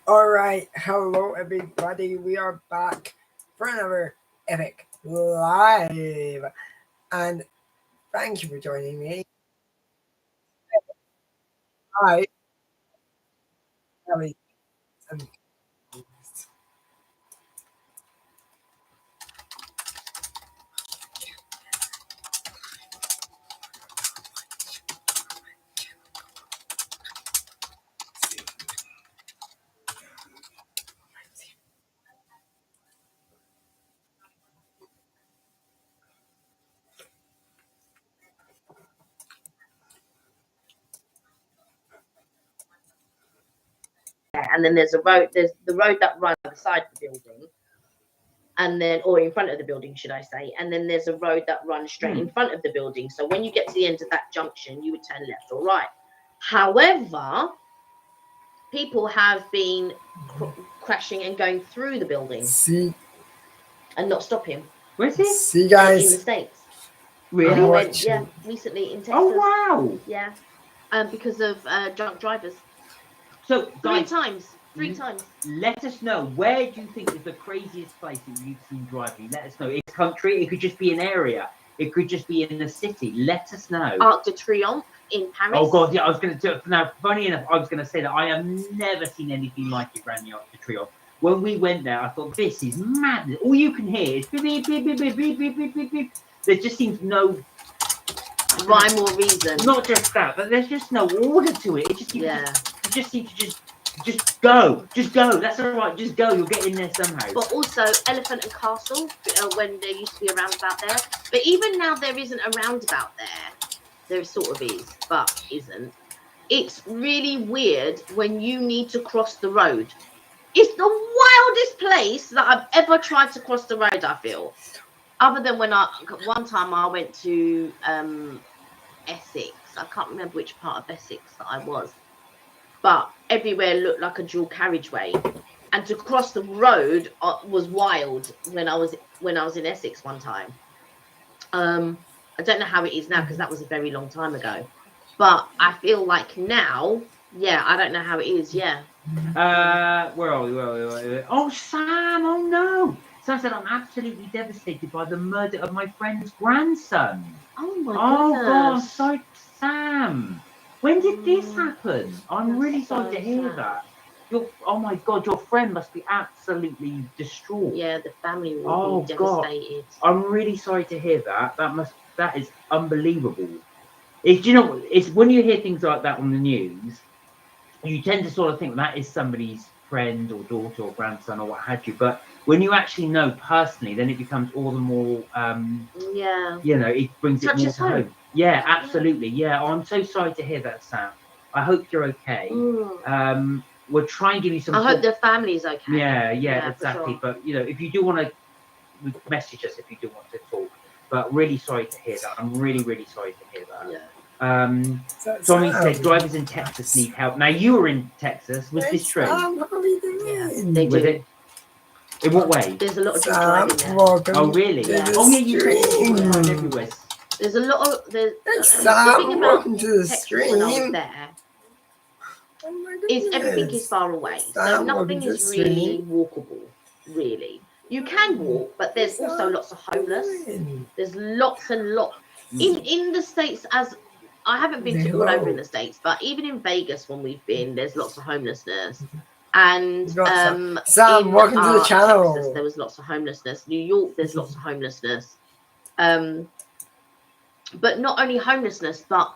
All right, hello everybody. We are back for another epic live, and thank you for joining me. Hi, Ellie. And and then there's a road. There's the road that runs beside the building, and then or in front of the building, should I say? And then there's a road that runs straight in front of the building. So when you get to the end of that junction, you would turn left or right. However, people have been crashing and going through the building see, and not stopping. Where's it? see, In the guys. States. Really? I'm Went, watching. yeah, recently in Texas. Oh wow! Yeah, because of drunk drivers. So Three guys, times. let us know, where do you think is the craziest place that you've seen driving? Let us know. It's country. It could just be an area. It could just be in a city. Let us know. Arc de Triomphe in Paris. Oh god, yeah, I was going to do it. Now, funny enough, I was going to say that I have never seen anything like it around the Arc de Triomphe. When we went there, I thought, this is madness. All you can hear is beep, beep, beep, beep, beep, beep, beep, beep, beep, beep. There just seems no rhyme or reason. Not just that, but there's just no order to it. It just seems, Yeah. you just seem to just go. That's all right. Just go. You'll get in there somehow. But also Elephant and Castle, when there used to be a roundabout there. But even now there isn't a roundabout there. There sort of is, but isn't. It's really weird when you need to cross the road. It's the wildest place that I've ever tried to cross the road, I feel. Other than when one time I went to Essex. I can't remember which part of Essex that I was. But everywhere looked like a dual carriageway. And to cross the road was wild when I was in Essex one time. I don't know how it is now because that was a very long time ago. But I feel like now, yeah, I don't know how it is. Yeah. Where are we? Oh, Sam! Oh no! Sam said, I'm absolutely devastated by the murder of my friend's grandson. Oh my Oh God! goodness. Sorry, Sam. When did this happen? I'm That's really so sorry to hear sad. that. Oh my God! Your friend must be absolutely distraught. Yeah, the family will be devastated. God. I'm really sorry to hear that. That is unbelievable. It's when you hear things like that on the news, you tend to sort of think that is somebody's friend or daughter or grandson or what have you. But when you actually know personally, then it becomes all the more, yeah. It brings it more Touches to home. Yeah, absolutely. Yeah. Oh, I'm so sorry to hear that, Sam. I hope you're okay. We'll try and give you some. I hope the family's okay. Yeah, For exactly. sure. But if you do want to message us, if you do want to talk, but really sorry to hear that. I'm really, really sorry to hear that. Yeah. Tommy said drivers in Texas need help. Now you were in Texas. Was this true? They Was do. it? In what way? There's a lot of driving there. Oh really? Yeah. Oh yeah, you drive everywhere. There's a lot of the thing about Welcome to the Texas when I was stream. there Oh is everything is far away, so nothing is really walkable. Really, you can walk, but there's also lots of homeless. There's lots and lots in the States. As I haven't been to all over in the States, but even in Vegas when we've been, there's lots of homelessness. And Sam, welcome to the channel. Texas, there was lots of homelessness. New York, there's lots of homelessness. But not only homelessness, but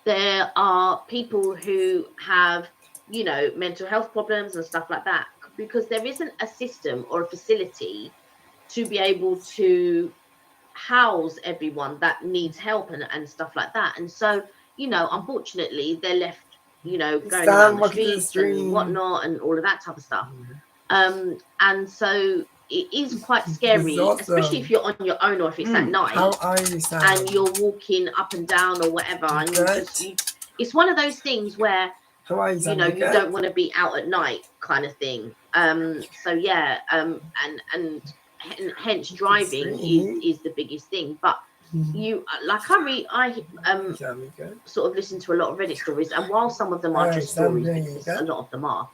there are people who have, mental health problems and stuff like that, because there isn't a system or a facility to be able to house everyone that needs help and stuff like that. And so, unfortunately, they're left, going around the streets and whatnot and all of that type of stuff. And so it is quite scary, especially if you're on your own or if it's at night. How are you, Sam? And you're walking up and down or whatever, and it's one of those things where you don't want to be out at night, kind of thing. So yeah, and hence driving is the biggest thing. But I sort of listen to a lot of Reddit stories, and while some of them are just stories, because a lot of them are,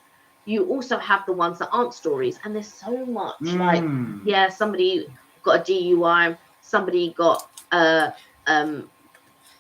you also have the ones that aren't stories, and there's so much like, yeah, somebody got a DUI, somebody got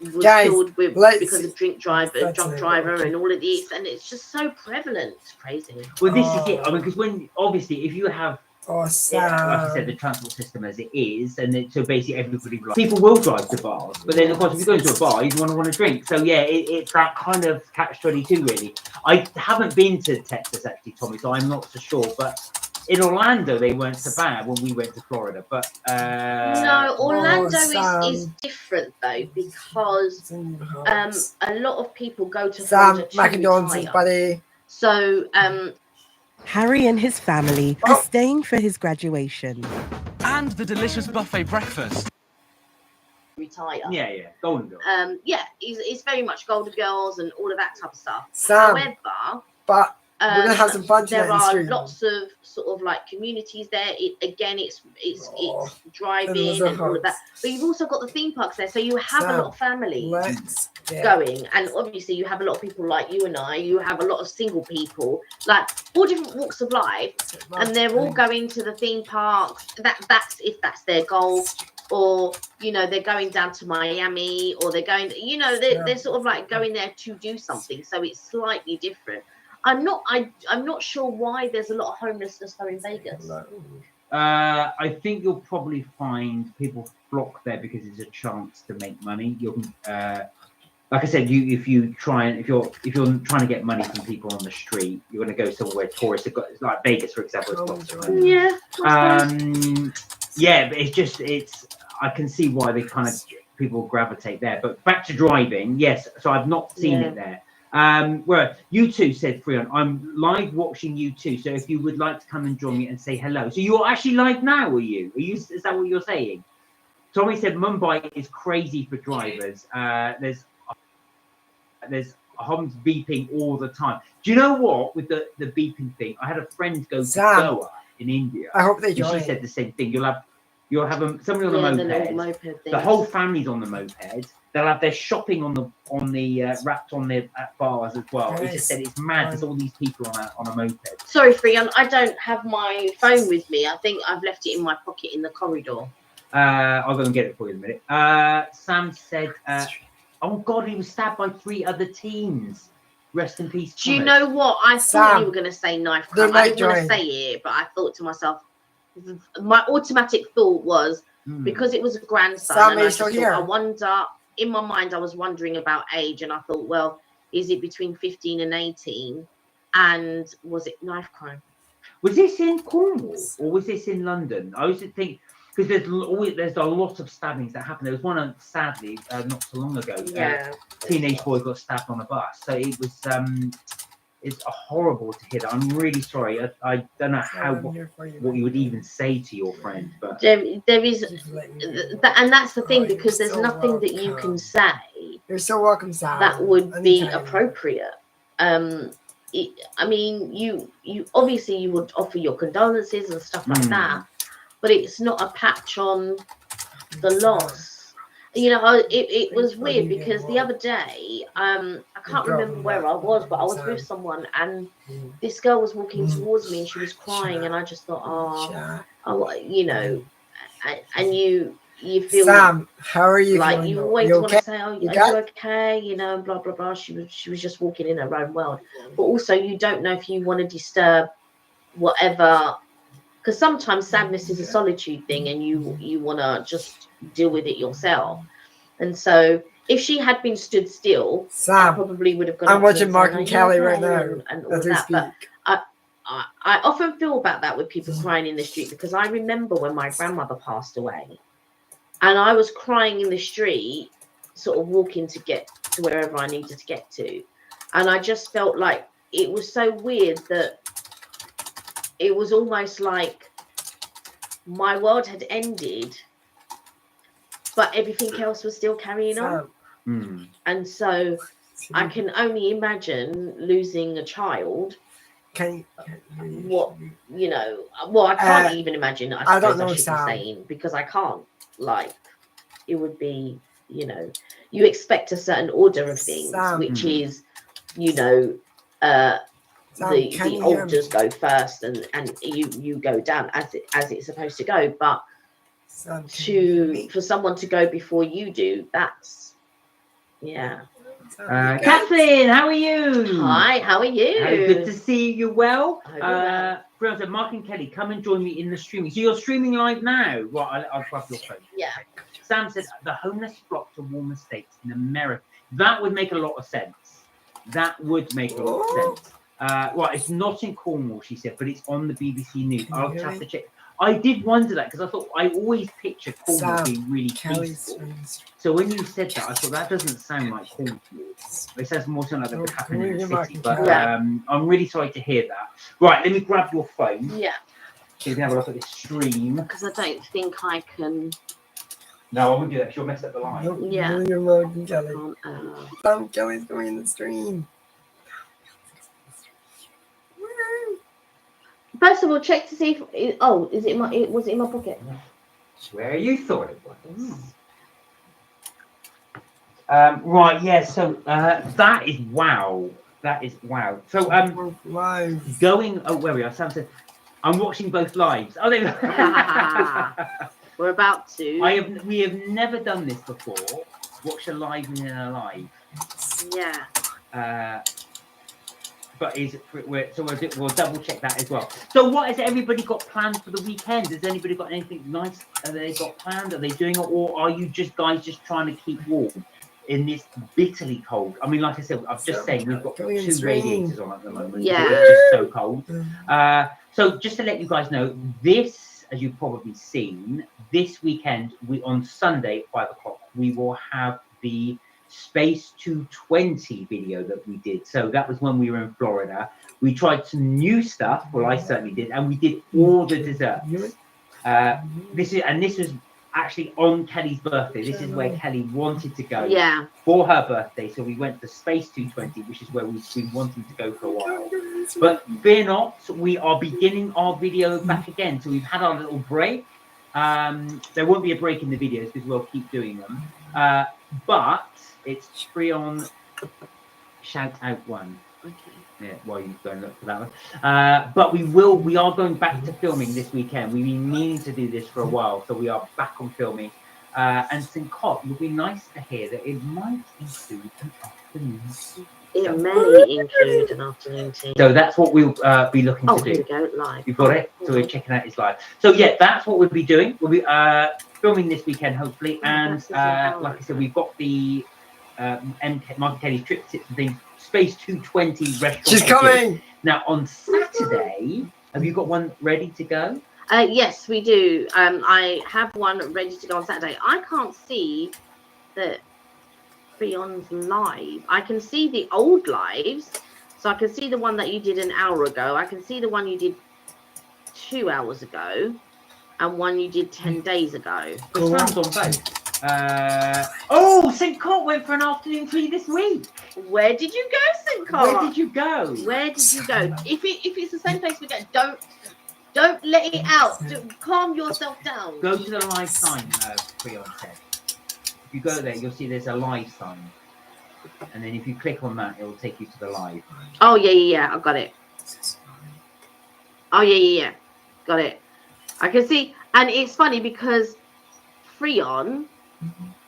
was Guys, killed with let's- because of drunk driver, okay. and all of this, and it's just so prevalent. It's crazy. Well, this is it. I mean, because when obviously, if you have, Oh, like I said, the transport system as it is, and then, so basically everybody, people will drive to bars, but then of course if you go into a bar, you want to drink. So yeah, it's that kind of catch-22 really. I haven't been to Texas actually, Tommy, so I'm not so sure. But in Orlando, they weren't so bad when we went to Florida. But no, Orlando Sam. is different though, because a lot of people go to Sam Florida to McDonald's, retire. buddy. So Harry and his family are staying for his graduation. And the delicious buffet breakfast. retire. yeah, Golden Girls. Yeah, it's very much Golden Girls and all of that type of stuff. Sam, However, but we're gonna have some fun tonight there in the are street. lots of sort of like communities there. It's Oh, driving and all of that. But you've also got the theme parks there, so you have a lot of families Let's get going, and obviously you have a lot of people like you and I. You have a lot of single people, like all different walks of life, and they're all going to the theme parks. That's if that's their goal. Or they're going down to Miami, or they're going, they're sort of like going there to do something. So it's slightly different. I'm not sure why there's a lot of homelessness though in Vegas. I think you'll probably find people flock there because it's a chance to make money. Like I said, if you're trying to get money from people on the street, you're going to go somewhere tourists have got, like Vegas, for example. It's lots of money. Yeah. Yeah, but I can see why they kind of people gravitate there. But back to driving, yes. So I've not seen it there. Where U2 said, Freon, I'm live watching U2. So if you would like to come and join me and say hello. So you're actually live now, are you? Is that what you're saying? Tommy said Mumbai is crazy for drivers. There's homes beeping all the time. Do you know what? With the beeping thing, I had a friend go to Goa in India. I hope they and join. she said the same thing. You'll have somebody on the moped. The whole family's on the moped. They'll have their shopping on the wrapped on their bars as well. He just said it's mad. There's all these people on a moped. Sorry, Freon, I don't have my phone with me. I think I've left it in my pocket in the corridor. I'll go and get it for you in a minute. Sam said, "Oh God, he was stabbed by 3 other teens. Rest in peace." Do you know what? I thought you were going to say knife crime. I didn't want to say it, but I thought to myself, my automatic thought was because it was a grandson. Sam, and I just thought, here. I wonder. In my mind, I was wondering about age, and I thought, well, is it between 15 and 18? And was it knife crime? Was this in Cornwall or was this in London? I always think because there's a lot of stabbings that happen. There was one sadly not so long ago. Yeah, teenage boy got stabbed on a bus. So it was it's horrible to hear that. I'm really sorry. I don't know what you would even say to your friend, but there is, and that's the thing, because there's nothing that you can say. You're so welcome, Sam. That would be appropriate. I mean, you obviously you would offer your condolences and stuff like that, but it's not a patch on the loss. It was weird because the other day, I can't remember where I was, but I was with someone, and this girl was walking towards me and she was crying, and I just thought, and you feel Sam, how are you? Like you always want to say, "Oh, are you okay?" Blah blah blah. She was just walking in her own world, but also you don't know if you want to disturb whatever, because sometimes sadness is a solitude thing, and you want to just deal with it yourself. And so if she had been stood still, Sam, I probably would have gone. I'm watching Mark and Kelly right now and all that. But I often feel about that with people crying in the street, because I remember when my grandmother passed away, and I was crying in the street, sort of walking to get to wherever I needed to get to, and I just felt like it was so weird that it was almost like my world had ended, but everything else was still carrying on. And so I can only imagine losing a child. I can't even imagine. I don't know, I should be saying, because I can't. Like, it would be, you expect a certain order of things, which is, Sam, the can you hear me? altars go first, and you go down as it's supposed to go. But Sam, can you hear me? for someone to go before you do, that's yeah. Sam, you good? Kathleen, how are you? Hi, how are you? Good to see you. Well, I hope you're well. Brianna said, Mark and Kelly, come and join me in the streaming. So you're streaming live now. Right, I'll grab your phone. Yeah. Sam said the homeless flock to warmer states in America. That would make a lot of sense. That would make a lot of sense. Right, it's not in Cornwall, she said, but it's on the BBC News. I'll just have to check. I did wonder that because I thought I always picture Cornwall Sam, being really Kelly's peaceful. friends. So when you said that, I thought that doesn't sound like Cornwall. It sounds more something like that would happen in the city. But I'm really sorry to hear that. Right, let me grab your phone Yeah, so you can have a look at this stream. because I don't think I can. No, I wouldn't do that because you'll mess up the line. No, Yeah. no, you're Morgan Kelly. Can't, Sam, Kelly's going in the stream. Woo. First of all, check to see if. Was it in my pocket? Where you thought it was. Right, yeah, so that is wow. That is wow. So We're live. going where we are, Sam said, I'm watching both lives. Oh, there we go. We're about to. We have never done this before. Watch a live and then a live. Yeah. But we'll double check that as well. So what has everybody got planned for the weekend? Has anybody got anything nice they got planned? Are they doing it, or are you guys just trying to keep warm in this bitterly cold? I mean, like I said, I'm just saying we've got 2 radiators on at the moment. Yeah. It's just so cold. So just to let you guys know, this, as you've probably seen, this weekend, on Sunday at 5 o'clock, we will have the Space 220 video that we did. So that was when we were in Florida. We tried some new stuff. Well, I certainly did, and we did all the desserts. This was actually on Kelly's birthday. This is where Kelly wanted to go for her birthday. So we went to Space 220, which is where we've been wanting to go for a while. But fear not, we are beginning our video back again. So we've had our little break. There won't be a break in the videos because we'll keep doing them. But it's Freon Shout Out 1. Okay. Yeah, while you go and look for that one. But we are going back to filming this weekend. We've been meaning to do this for a while, so we are back on filming. And St. Cot, it would be nice to hear that it might include an afternoon. It may include an afternoon tea. So that's what we'll be looking to Here we do. go, live. You've got it? So we're checking out his live. So yeah, that's what we'll be doing. We'll be filming this weekend, hopefully. And like I said, we've got the Mark Kelly's trip tips and things. Space 220 restaurant. She's coming. Now on Saturday, have you got one ready to go? Yes, we do. I have one ready to go on Saturday. I can't see that Freon's live. I can see the old lives. So I can see the one that you did an hour ago. I can see the one you did 2 hours ago. And one you did 10 days ago. The sun's on both. St. Cot went for an afternoon tea this week. Where did you go, St. Cot? Where did you go? Where did you go? If it's the same place we go, don't let it out. Calm yourself down. Go to the live sign, Freon said. If you go there, you'll see there's a live sign. And then if you click on that, it will take you to the live. Oh, yeah. I got it. Oh, yeah. Got it. I can see. And it's funny because Freon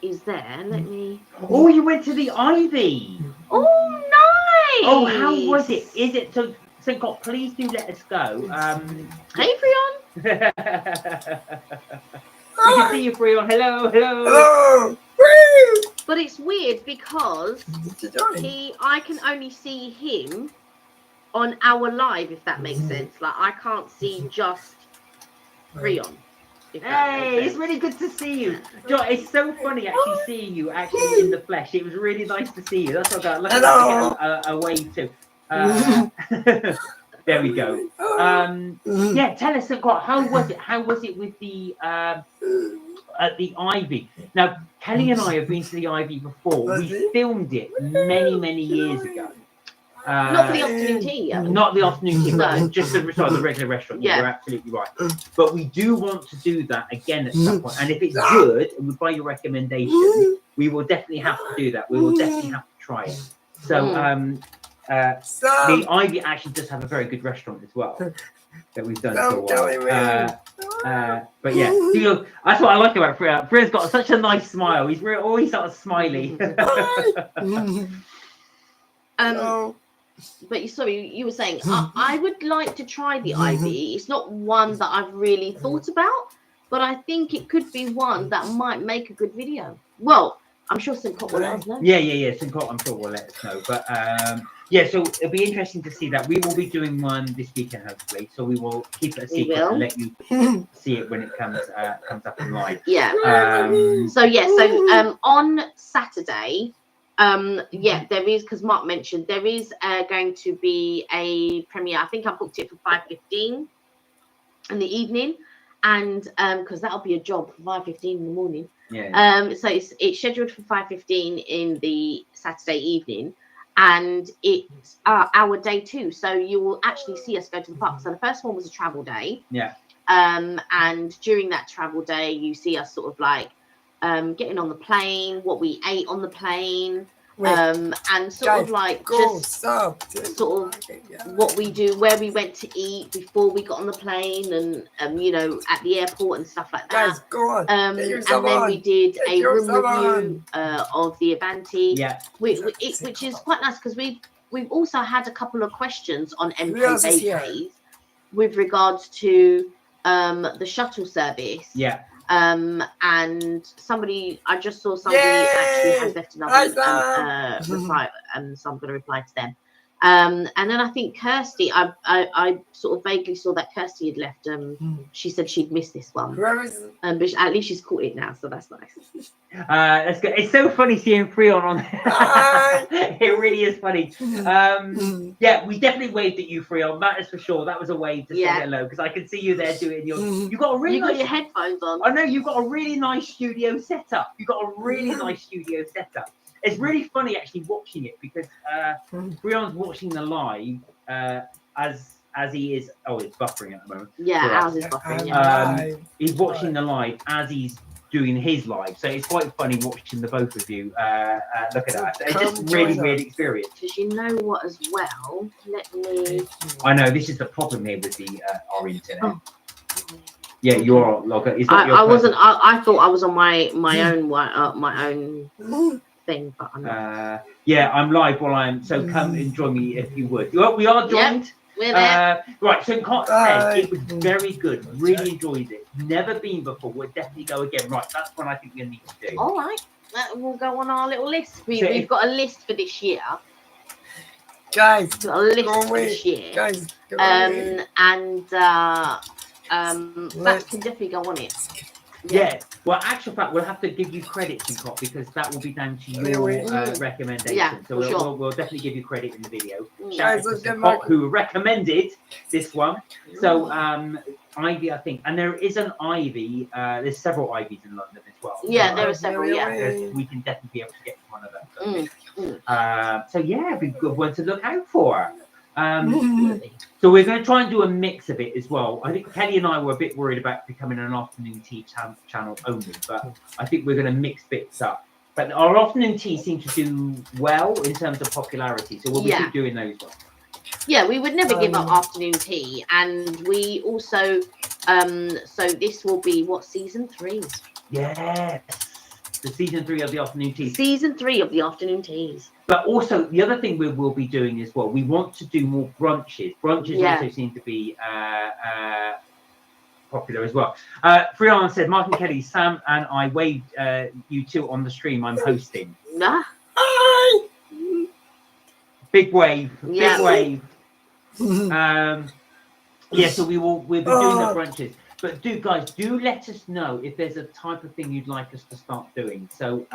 is there. Let me. Oh, you went to the Ivy. Oh, nice. Oh, how was it? Is it so? St. Cot, please do let us go. Hey, Freon. We can see you, Freon. Hello. Hello. Woo. But it's weird because What you doing? I can only see him on our live, if that makes sense. Like I can't see just Freon. if that makes Hey, it's sense. really good to see you. John, it's so funny actually seeing you actually in the flesh. It was really nice to see you. That's what I got. Look at a wave too. There we go. Yeah, tell us, how was it? How was it with the at the Ivy? Now, Kelly and I have been to the Ivy before. We filmed it many years ago. Not for the afternoon tea. Yeah. Not the afternoon tea, but No. just the regular restaurant. Yeah. You're absolutely right. But we do want to do that again at some point. And if it's good, and by your recommendation, we will definitely have to do that. We will definitely have to try it. So Sam, the Ivy actually does have a very good restaurant as well that we've done for a don't tell me. while. But yeah, that's what I like about Freya. Freya's got such a nice smile. He's always sort of smiley. No. But sorry, you were saying I would like to try the Ivy. It's not one that I've really thought about, but I think it could be one that might make a good video. Well, I'm sure Simcoe will let us know. Yeah. Simcoe, I'm sure will let us know. But yeah, so it'll be interesting to see that. We will be doing one this weekend, hopefully. So we will keep it a secret and let you see it when it comes up in live. Yeah. So on Saturday, there is, because Mark mentioned there is going to be a premiere. I think I booked it for 5:15 in the evening, and because that'll be a job for 5:15 in the morning. Yeah. So it's scheduled for 5:15 in the Saturday evening, and it's our day 2. So you will actually see us go to the park. So the first one was a travel day. Yeah. And during that travel day, you see us sort of like getting on the plane, what we ate on the plane, and sort of like just sort of what we do, where we went to eat before we got on the plane, and you know, at the airport and stuff like that. Guys, go on. And then we did a room review of the Avanti, which is quite nice because we've also had a couple of questions on MK Bakeries with regards to the shuttle service. Yeah. And somebody, I just saw somebody actually has left another reply, so I'm going to reply to them. And then I think Kirsty, I sort of vaguely saw that Kirsty had left. She said she'd missed this one. But at least she's caught it now, so that's nice. That's good. It's so funny seeing Freon on there. It really is funny. Yeah, we definitely waved at you, Freon. That is for sure. That was a wave to say hello, because I can see you there doing your. You've got a really. Got your headphones on. I know you've got a really nice studio setup. You've got a really nice studio setup. It's really funny actually watching it because Freon's watching the live as he is. Oh, it's buffering at the moment. Yeah, ours is buffering. He's watching the live as he's doing his live, so it's quite funny watching the both of you look at that. It's just really weird experience. Because you know what, as well. Let me. I know this is the problem here with the our internet. Yeah, you're logged. I wasn't. I thought I was on my own thing, but I'm not. Yeah, I'm live while I'm. So come and join me if you would. We are joined. Yep, we're there. Right, so Scott said it was very good. Really enjoyed it. Never been before. We'll definitely go again. Right, that's what I think we need to do. All right, we'll go on our little list. We've got a list for this year. Guys, we've got a list for this year. Guys, that can definitely go on it. Yeah. Well, actual fact, we'll have to give you credit, Scott, because that will be down to your recommendation. Yeah, so we'll definitely give you credit in the video. Guys, Shout out to Scott, who recommended this one. So Ivy, I think, and there is an Ivy. There's several Ivies in London as well. Yeah, there are several. Yeah, we can definitely be able to get one of them. So yeah, it'd be a good one to look out for. So we're going to try and do a mix of it as well. I think Kelly and I were a bit worried about becoming an afternoon tea channel only, but I think we're going to mix bits up. But our afternoon tea seems to do well in terms of popularity, so we'll keep doing those ones. Yeah, we would never give up afternoon tea, and we also so this will be what, season 3? Yes, the season 3 of the afternoon tea. Season 3 of the afternoon teas. But also, the other thing we will be doing as well, we want to do more brunches. Brunches also seem to be popular as well. Freon said, Mark and Kelly, Sam and I waved you two on the stream I'm hosting. Nah. Big wave. Big wave. Yeah, so we'll be doing the brunches. But guys, do let us know if there's a type of thing you'd like us to start doing. So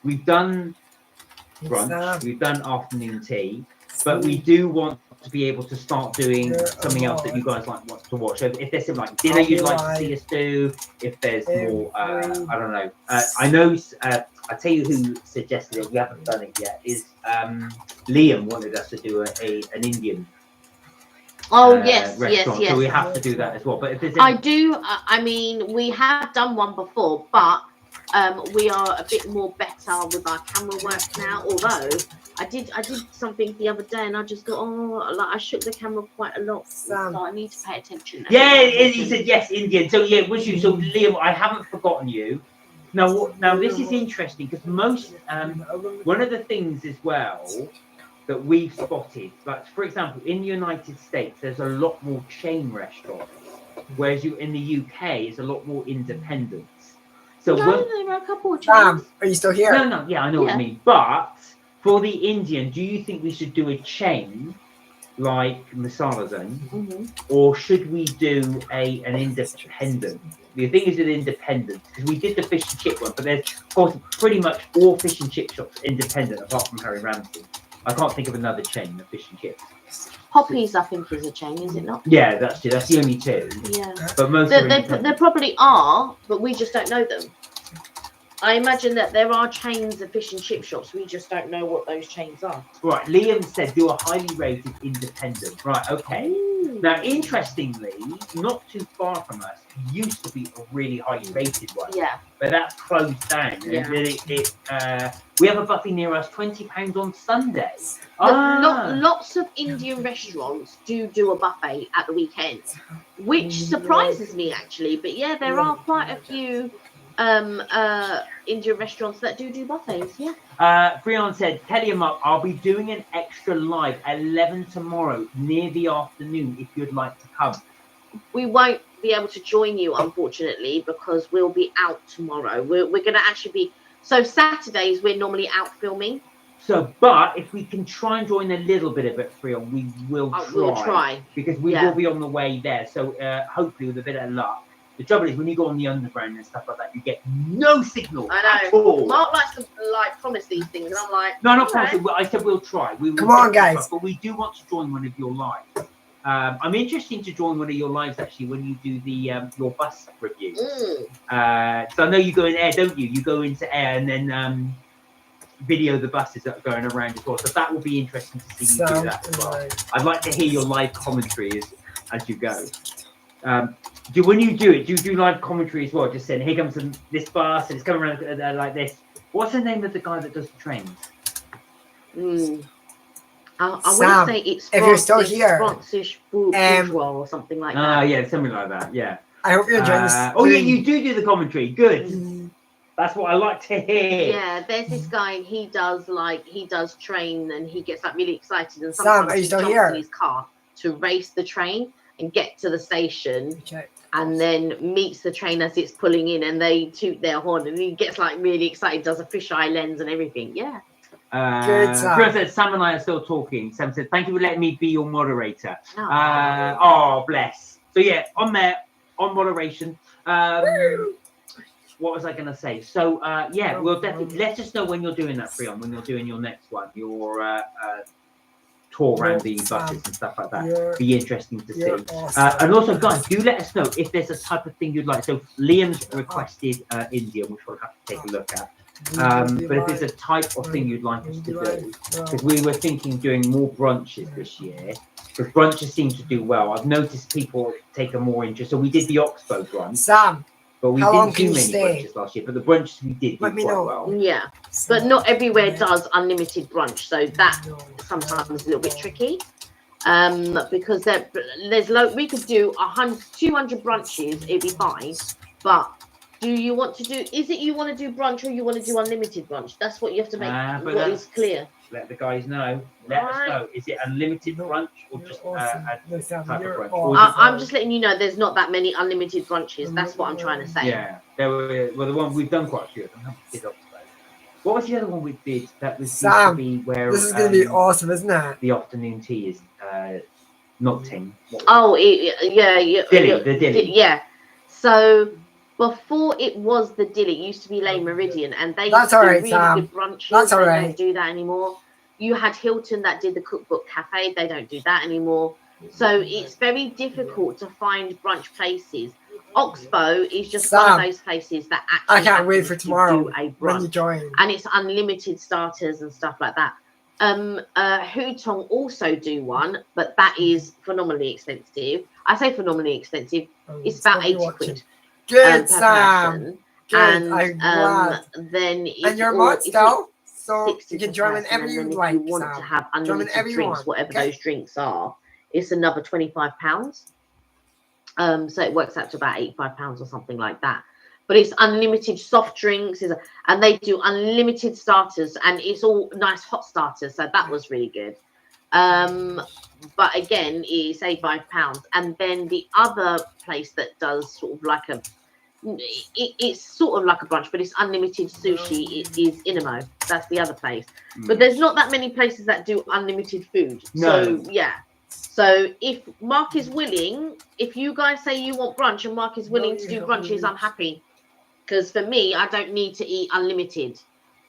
we've done brunch, we've done afternoon tea, but we do want to be able to start doing something else that you guys want to watch. So if there's something like dinner you'd like to see us do, if there's more, I don't know. I know, I'll tell you who suggested it, we haven't done it yet, is Liam wanted us to do an Indian restaurant, so we have to do that as well. But if there's I mean, we have done one before, but We are a bit more better with our camera work now. Although I did something the other day, and I just thought, oh, like I shook the camera quite a lot, Sam. so I need to pay attention. Now. Yeah, he said yes, Indian. So yeah, was you? So Liam, I haven't forgotten you. Now this is interesting because most one of the things as well that we've spotted, like for example, in the United States, there's a lot more chain restaurants, whereas in the UK, it's a lot more independent. So No, there are a couple of Sam, chains. are you still here? no, yeah, I know what you mean. But for the Indian, do you think we should do a chain like Masala Zone, or should we do an independent? The thing is an independent because we did the fish and chip one, but there's of course pretty much all fish and chip shops independent apart from Harry Ramsey. I can't think of another chain of fish and chips. Hoppies, I think, is a chain, is it not? Yeah, that's it. That's the only two. Yeah. But most There probably are, but we just don't know them. I imagine that there are chains of fish and chip shops. We just don't know what those chains are. Right, Liam said do a highly rated independent. Right, okay. Now, interestingly, not too far from us, used to be a really highly rated one. Yeah. But that's closed down. Yeah. We have a buffet near us, £20 on Sunday. Lots of Indian restaurants do a buffet at the weekend, which surprises me actually. But yeah, there are quite a few Indian restaurants that do buffets. Yeah. Freon said, tell him up, I'll be doing an extra live at 11 tomorrow near the afternoon if you'd like to come. We won't be able to join you, unfortunately, because we'll be out tomorrow. We're going to actually be... So Saturdays, we're normally out filming. So, but if we can try and join a little bit of it, Freon, we will try. We'll try. Because we will be on the way there. So hopefully with a bit of luck. The trouble is when you go on the underground and stuff like that, you get no signal at all. Mark likes to promise these things, and I'm like, no, not promising. I said we'll try. We will. Come on, guys. But we do want to join one of your lives. I'm interested to join one of your lives actually when you do the your bus review. So I know you go in air, don't you? You go into air and then video the buses that are going around as well. So that will be interesting to see you do that as well. I'd like to hear your live commentary as you go. When you do it, do you do live commentary as well? Just saying, here comes this bus and it's coming around like this. What's the name of the guy that does the trains? I want to say it's if you're still here, Francis Bourgeois or something like that. Yeah, something like that. Yeah. I hope you're enjoying this. Oh yeah, you do the commentary. Good. That's what I like to hear. Yeah, there's this guy and he does train and he gets like really excited and Sam, sometimes are you he still jumps here? in his car to race the train and get to the station. And then meets the train as it's pulling in and they toot their horn and he gets like really excited, does a fisheye lens and everything. Yeah. Good, Sam. Said, Sam and I are still talking. Sam said, thank you for letting me be your moderator. Oh. Oh, bless. So yeah, on there, on moderation. What was I going to say? So yeah, we'll definitely, let us know when you're doing that, Freon, when you're doing your next one, your tour around the buses and stuff like that. Be interesting to see. Awesome. And also, guys, do let us know if there's a type of thing you'd like. So Liam's requested India, which we'll have to take a look at. But if there's a type of thing you'd like us to do, because we were thinking doing more brunches this year, because brunches seem to do well. I've noticed people take a more interest. So we did the Oxbow brunch. Sam, but we how long didn't do can you many stay? brunches last year. But the brunches we did Let me quite know. well. Yeah. But not everywhere does unlimited brunch. So that sometimes is a little bit tricky. Because there's we could do 200 brunches, it'd be fine. But do you want to do, is it you want to do brunch or you want to do unlimited brunch? That's what you have to make what is clear. Let the guys know. Let us know. Is it unlimited brunch or just a type of brunch? Or I'm just letting you know there's not that many unlimited brunches. That's what I'm trying to say. yeah, there were the one we've done quite a few of them. Haven't we? What was the other one we did? That was Sam, used to be where this is going to be awesome, isn't it? the afternoon tea is not ting. The Dilly. Yeah. So before it was the Dilly, it used to be Le Meridian, and they That's used to do alright, really Sam. good brunches. That's They alright. don't do that anymore. You had Hilton that did the Cookbook Cafe. They don't do that anymore. So it's very difficult to find brunch places. Oxbow is just one Sam, of those places that I actually can't wait happens for to tomorrow do a when you brunch. join. And it's unlimited starters and stuff like that. Hutong also do one, but that is phenomenally expensive. I say phenomenally expensive. It's about 80 quid Good, per Sam. person. Good, and I'm glad. then And your or mod if still, so 60 you can per join person, whenever and you then if like, you want to Sam. have Join unlimited whenever you drinks, want, whatever okay? those drinks are, it's another £25. So it works out to about £85 or something like that. But it's unlimited soft drinks, and they do unlimited starters, and it's all nice hot starters. So that was really good. But again, it's £85. And then the other place that does sort of like it's sort of like a brunch, but it's unlimited sushi. It is Inamo. That's the other place. But there's not that many places that do unlimited food. No. So yeah. So if Mark is willing, if you guys say you want brunch and Mark is willing to do brunches, I'm happy. Because for me, I don't need to eat unlimited.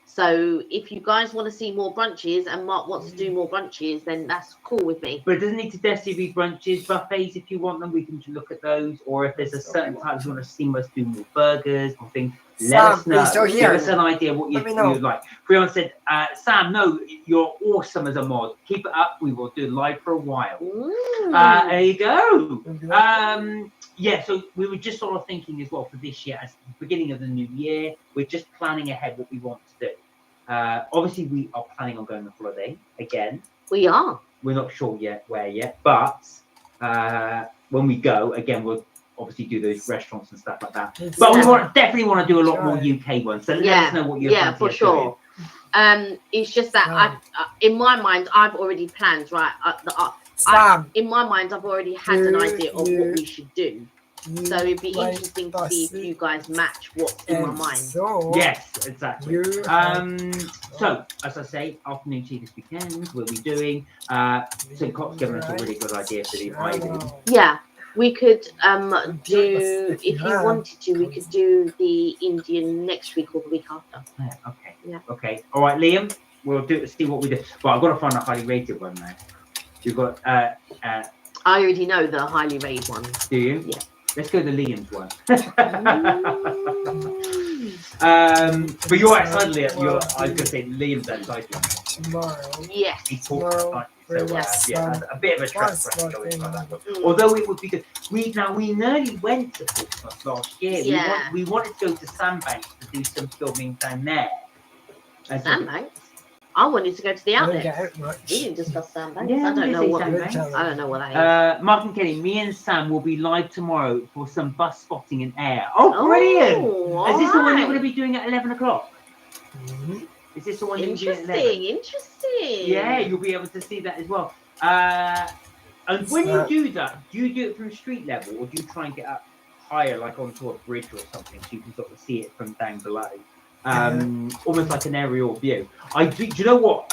So if you guys want to see more brunches and Mark wants to do more brunches, then that's cool with me. But it doesn't need to necessarily be brunches, buffets. If you want them, we can look at those. Or if there's a certain type you want to see us do more burgers or things, let us Sam, are you know. still Give here? us an idea what Let me know. you'd like. Freon said, Sam, no, you're awesome as a mod. Keep it up. We will do live for a while. There you go. Yeah, so we were just sort of thinking as well for this year, as the beginning of the new year, we're just planning ahead what we want to do. Obviously, we are planning on going on holiday again. We are. We're not sure yet where yet, but when we go again, we'll obviously do those restaurants and stuff like that. But we definitely want to do a lot more UK ones. So let us know what you're for sure. It's just that in my mind, I've already planned, right? Sam, in my mind, I've already had an idea of what we should do. So it'd be interesting to see if you guys match what's in my mind. So yes, exactly. So as I say, afternoon tea this weekend. We'll be doing. St. Cox given us a really good idea for the island. Yeah, we could do if you wanted to. We could do the Indian next week or the week after. Yeah, okay. Yeah. Okay. All right, Liam. We'll see what we do. But I've got to find a highly rated one now. You've got. I already know the highly rated one. Do you? Yeah. Let's go to Liam's one. But you're excited, Liam. I was going to say Liam's excited. tomorrow. Yes. He talks about it. So Yeah. a bit of a trek for us to go into that one. Although it would be good. We nearly went to Portsmouth last year. Yeah. We wanted to go to Sandbanks to do some filming down there. Sandbanks. I wanted to go to the I don't outlet. get it much. We didn't discuss Sandbanks. Yeah, I don't know what. Sandbanks. I don't know what that is. Mark and Kelly, me and Sam will be live tomorrow for some bus spotting in Ayr. Oh, brilliant! Is this the one you're going to be doing at 11 o'clock? Mhm. Is this the one you're doing at 11? Interesting. Yeah, you'll be able to see that as well. And when you do that, do you do it from street level or do you try and get up higher, like onto a bridge or something, so you can sort of see it from down below? Almost like an aerial view. Do you know what,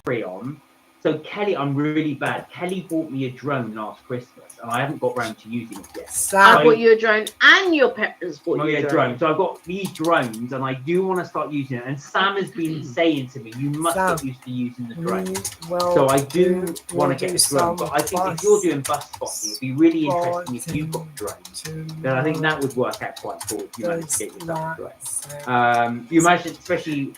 Freon? So Kelly, I'm really bad. Kelly bought me a drone last Christmas, and I haven't got round to using it yet. Sam, I bought you a drone, and your parents bought you a drone. So I've got these drones, and I do want to start using it. And Sam has been saying to me, "You must get used to using the drone." So I do want to get the drone, but I think if you're doing bus spotting, it'd be really interesting if you've got drones. Then I think that would work out quite cool if you managed to get yourself a drone. You imagine, especially.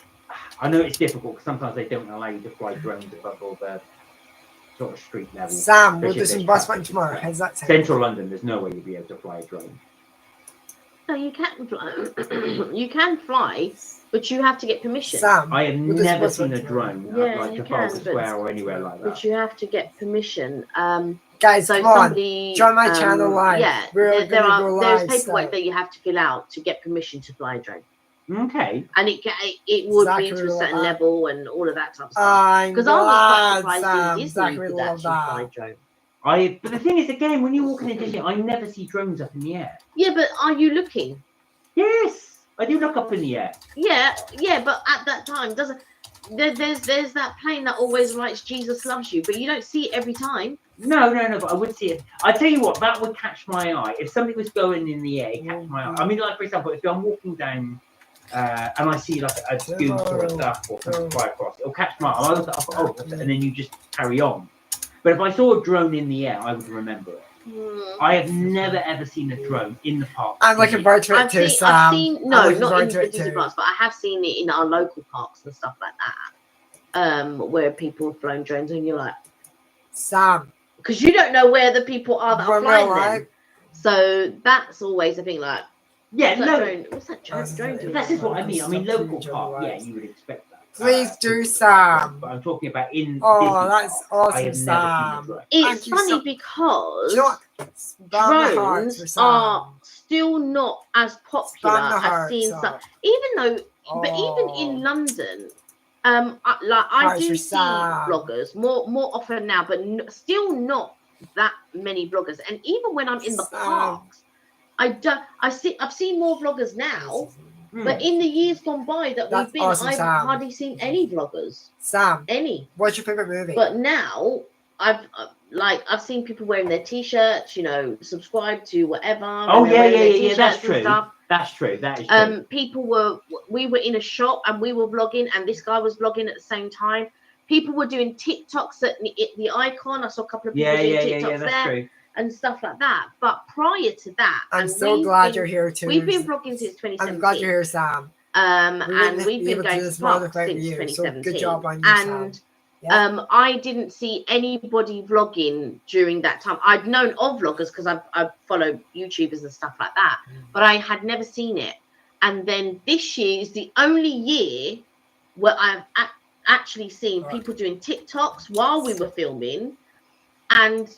I know it's difficult because sometimes they don't allow you to fly drones above all the sort of street level. Sam, we'll do some bus spotting tomorrow. How's that sound? Central London, there's no way you'll be able to fly a drone. No, you can fly. You can fly, but you have to get permission. Sam, I have we'll do some never bus seen a spotting drone Yeah, at like you Trafalgar can, Square or anywhere like But that. you have to get permission. guys, So come on. somebody Join my channel live. Yeah, We're there's gonna go live, paperwork so- that you have to fill out to get permission to fly a drone, Okay. and it would be to a Zachary certain will- level and all of that type of stuff. I'm Because I was quite glad, surprised Sam. in Disney Zachary could will love actually fly a that. drone. But the thing is, again, when you're walking in Disney, I never see drones up in the air. Yeah, but are you looking? Yes, I do look up in the air. Yeah, but at that time, there's that plane that always writes "Jesus loves you," but you don't see it every time. No, but I would see it. I tell you what, that would catch my eye. If something was going in the air, it catch my eye. I mean, like for example, if I'm walking down and I see like a goose or a duck or something fly across, it'll catch my eye. I look up, oh, and then you just carry on. But if I saw a drone in the air, I would remember it. I have never ever seen a drone in the park. I'm looking forward to it I've too, seen, Sam. I've seen I'm no, looking not forward in to the it Disney too. parks, but I have seen it in our local parks and stuff like that, where people have flown drones, and you're like, Sam, because you don't know where the people are that are we're flying real them. live. So that's always a thing. Like, Yeah, What's that no, drone? What's that drone doing? that's just what I mean. I mean, Stop local doing park, yeah, otherwise. you would expect that. Please do, But Sam. I'm talking about in Oh, Disney that's parks. I awesome, have never seen a Sam. drone. It's Thank you funny so- because Do you know what? Spam the hearts for drones Sam. are still not as popular Spam the as hearts seeing some. up. Even though, but even Oh. in London, like I Hearts do for see Sam. bloggers more often now, but still not that many bloggers. And even when I'm in the Sam. parks, I've seen more vloggers now. But in the years gone by that That's we've been, awesome, I've Sam. hardly seen any vloggers. Sam, Any. what's your favorite movie? But now I've seen people wearing their t-shirts, you know, subscribe to whatever. Oh and they're wearing their yeah. That's t-shirts and true. stuff. That's true. That is true. We were in a shop and we were vlogging, and this guy was vlogging at the same time. People were doing TikToks at the icon. I saw a couple of people doing TikToks That's there true. and stuff like that. But prior to that, I'm and so we've glad been- you're here too. We've been vlogging since 2017. I'm glad you're here, Sam. And wouldn't we've be been able to going do to this more parks without since you, so 2017. good job on you, and Sam. Yeah. I didn't see anybody vlogging during that time. I'd known of vloggers because I follow YouTubers and stuff like that, but I had never seen it. And then this year is the only year where I've actually seen people doing TikToks while we were filming, and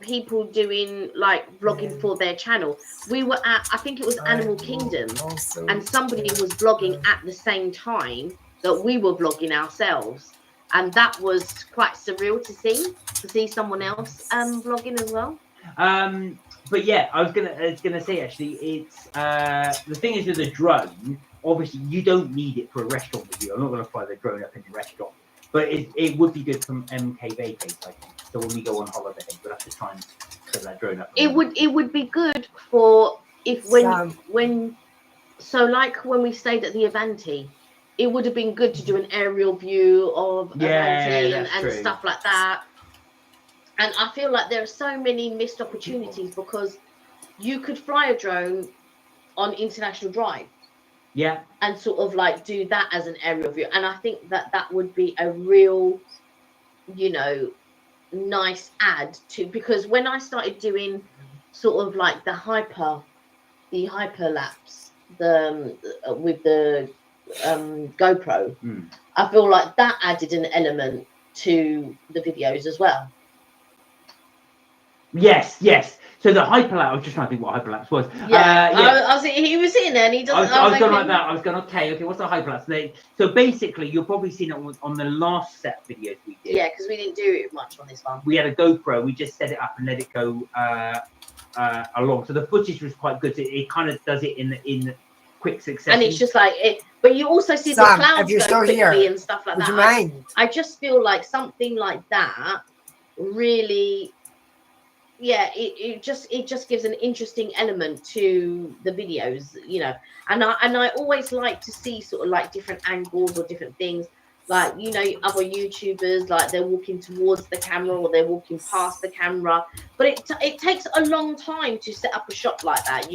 people doing like vlogging for their channel. We were at, I think it was Animal Kingdom, Also, and somebody was vlogging at the same time that we were vlogging ourselves, and that was quite surreal to see someone else vlogging as well. But yeah, I was gonna say actually, it's the thing is with a drone. Obviously, you don't need it for a restaurant review. I'm not gonna fly the drone up in the restaurant, but it would be good from MK Vacate, I think. So when we go on holiday, we'll have to try and set that drone up. It would be good for when like when we stayed at the Avanti, it would have been good to do an aerial view of Avanti and stuff like that. And I feel like there are so many missed opportunities because you could fly a drone on International Drive. Yeah. And sort of like do that as an aerial view. And I think that would be a real, you know, nice add to, because when I started doing sort of like the hyperlapse, with the GoPro, I feel like that added an element to the videos as well. Yes. So the hyperlapse, I was just trying to think what hyperlapse was. I was, he was sitting there and he doesn't. I was going like that. I was going, okay, what's the hyperlapse? So basically, you'll probably seen it on the last set of videos we did. Yeah, because we didn't do it much on this one. We had a GoPro. We just set it up and let it go along. So the footage was quite good. It kind of does it in quick succession. And it's just like it, but you also see Sam, the clouds if you're go still quickly here, and stuff like would that. you mind? I just feel like something like that really, yeah, it just gives an interesting element to the videos, you know. And I always like to see sort of like different angles or different things, like, you know, other YouTubers, like they're walking towards the camera or they're walking past the camera, but it takes a long time to set up a shot like that.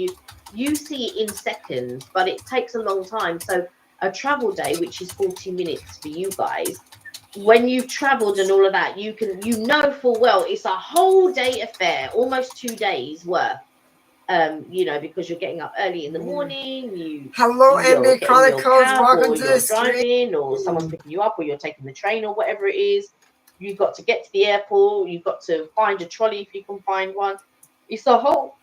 You see it in seconds, but it takes a long time. So a travel day, which is 40 minutes for you guys, when you've traveled and all of that, you know full well it's a whole day affair, almost 2 days worth. You know, because you're getting up early in the morning. Hello, you're MB getting Chronicles. your cab, Welcome or to you're the stream. driving, or someone's picking you up, or you're taking the train, or whatever it is. You've got to get to the airport. You've got to find a trolley if you can find one. It's a whole.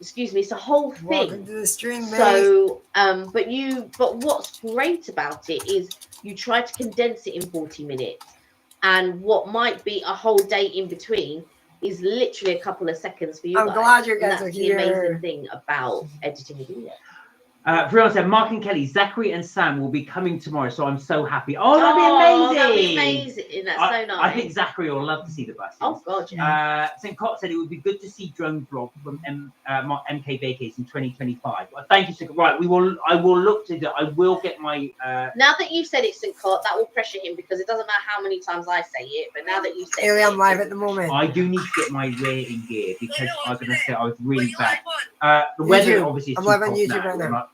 Excuse me. It's a whole thing. Welcome to the stream, mate. So, but what's great about it is you try to condense it in 40 minutes, and what might be a whole day in between is literally a couple of seconds for you. I'm guys. glad you And guys that's are the here. amazing thing about editing a video. Brianna said, Mark and Kelly, Zachary and Sam will be coming tomorrow, so I'm so happy. Oh, that'd be amazing. That'd be amazing. That's so nice. I think Zachary will love to see the buses. Oh, God, yeah. St. Cott said it would be good to see drone vlog from MK Vacates in 2025. Well, thank you, St. Right, I will look to do. I will get my. Now that you've said it, St. Cott, that will pressure him because it doesn't matter how many times I say it. But now that you've said Here it, I am live at the moment. I do need to get my rear in gear because I'm going to say I was really bad. The weather YouTube. obviously is I'm too live on cold YouTube right now. not,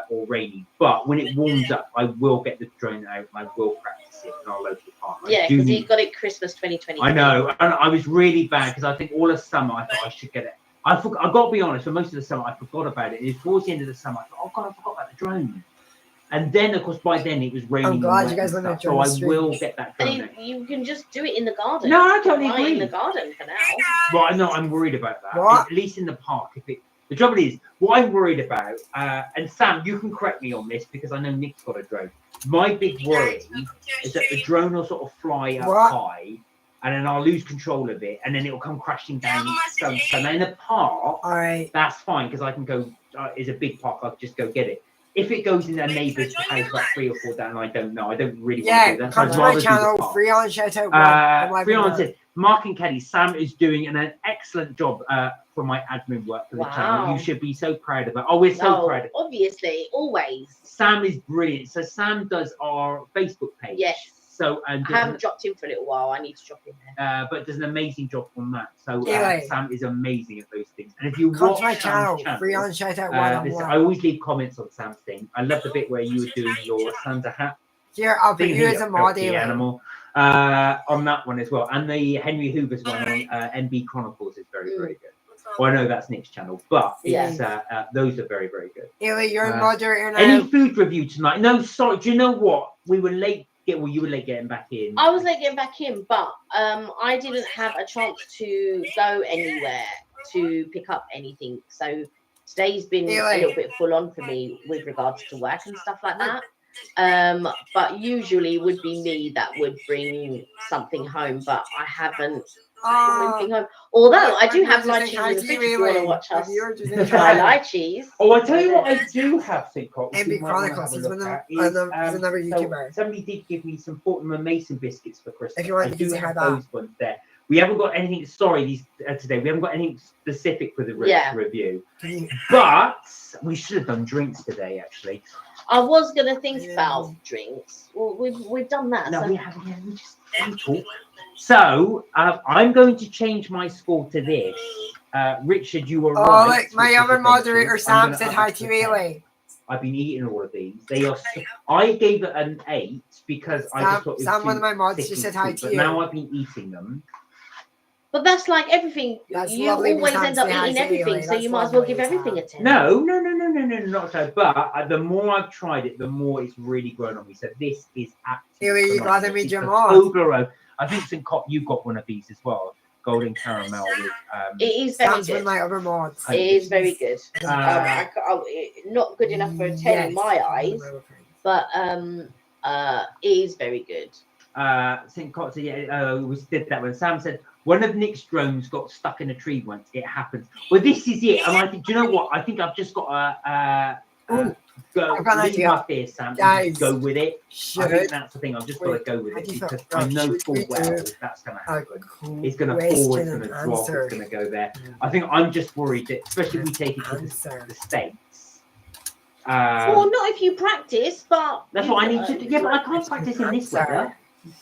or rainy, but when it warms up, I will get the drone out and I will practice it in our local park. yeah, because you got it Christmas 2020. I know, and I was really bad because I think all of summer I thought I should get it I got to be honest. For most of the summer, I forgot about it. It was towards the end of the summer. I thought, oh god, I forgot about the drone. And then, of course, by then it was raining. I'm glad and you wet guys and let me stuff, join so the I will stream. get that drone. And you can just do it in the garden. No, I totally Right agree. in the garden for now. Well, no, I'm worried about that. What? At least in the park. The trouble is, what I'm worried about, and Sam, you can correct me on this because I know Nick's got a drone. My big worry is that the drone will sort of fly up What? high, and then I'll lose control of it, and then it'll come crashing down. So now in the park, All right. that's fine because I can go. It's a big park. I'll just go get it. If it goes in a neighbour's house like 3 or 4 down, I don't know. I don't really want to Yeah, do that. come So to I'd my rather do the channel. park. Freon shout out. Freon said, Mark and Kelly, Sam is doing an excellent job for my admin work for the channel. Wow. You should be so proud of her. Oh, we're so proud of her. Obviously, always. Sam is brilliant. So Sam does our Facebook page. Yes. So and I haven't dropped in for a little while. I need to drop in there. but does an amazing job on that. So Yeah. Sam is amazing at those things. And if you Come watch to my channel. Sam's Freon shout out I always leave comments on Sam's thing. I love the bit where you were doing your Santa hat. Here, I'll put thing, you as a mod. the animal on that one as well, and the Henry Hoover's one on NB Chronicles is very very good. Well, I know that's Nick's channel, but it's, those are very very good. Haley, you're a moderator now. Any food review tonight? No, sorry. Do you know what? We were late. Well, you were late getting back in. I was late getting back in, but I didn't have a chance to go anywhere to pick up anything. So today's been a little bit full on for me with regards to work and stuff like that. But usually it would be me that would bring something home, but I haven't brought anything home. Although I do have lychees in the fridge if you want to watch us try lychees. Oh, I tell you what, I do have Syncock. NB Chronicles is another YouTuber. Somebody did give me some Fortnum Mason biscuits for Christmas. If you want, I you do can have have that. those ones there. We haven't got anything. Sorry, these today we haven't got anything specific for the review. But we should have done drinks today, actually. I was gonna think about drinks. Well, we've done that. No, so. we haven't. Yeah, we just talk. So I'm going to change my score to this. Richard, you were right. Oh, like my other moderator Sam said hi to you, Haley. I've been eating all of these. They are. I gave it an 8 because I just thought it was Sam, too one of my mods, thick just and said hi sweet, to but you. now I've been eating them. But that's like everything. That's you lovely always when end Sam up say hi eating to everything, Haley. so That's you might as well lovely, give everything a 10. No, not so. But the more I've tried it, the more it's really grown on me. So this is absolutely. Haley, you phenomenal. gotta meet It's your the mod. Toblerone. I think St. Cop, you've got one of these as well. Golden caramel with. It is very Sam's one of good. my other mods. It is very good. Not good enough for a 10 in my eyes, but it is very good. St. Cop said, yeah, we did that when Sam said one of Nick's drones got stuck in a tree once. It happens. Well, this is it. And I think, do you know what? I think I've just got go I've got an leave idea. my fear, Sam. Guys, go with it. I Should think that's the thing. I've just got to Wait, go with how it do you because feel? I know Should full we well do that's going to a happen. It's going to fall, it's going to drop, it's answer. going to go there. I think I'm just worried that, especially if we take it to Answer. the States. Well, not if you practice, but That's what I need to do. Yeah, but I can't practice in this weather.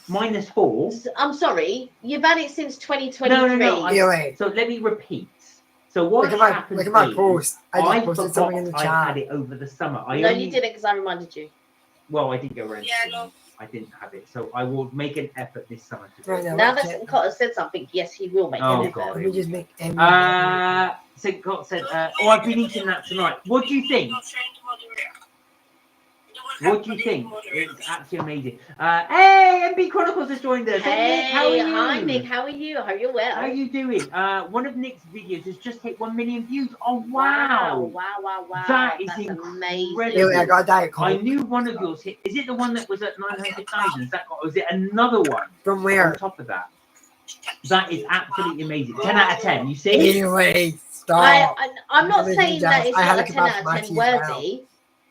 -4. I'm sorry, you've had it since 2023. No. Haley, So let me repeat. So what look at happened my is, post. I I just posted forgot something in the I had chat. it over the summer. No, you didn't, because I reminded you. Well, I didn't go around. I didn't have it, so I will make an effort this summer to do Right it. now, Now let's that get- St. Cotter said something, yes, he will make Oh, it. God. Let me just make St. St. Cott said, I've been eating that tonight. What do you think? What do you think? It's actually amazing. Hey, NB Chronicles has joined us. Hey, Nick, how are you? hi Nick, how are you? I hope you're well. How are you doing? One of Nick's videos has just hit 1 million views. Oh, Wow, wow. wow. That is That's incredible. amazing. Haley, I got a Diet I Coke. knew one of yours hit. Is it the one that was at 900,000? Is that, or is it another one From on where? top of that? That is absolutely amazing. 10 out of 10. You see? Haley, stop. I'm not Really saying that it's I had not to a come 10 out out for of my 10 tea as well. worthy,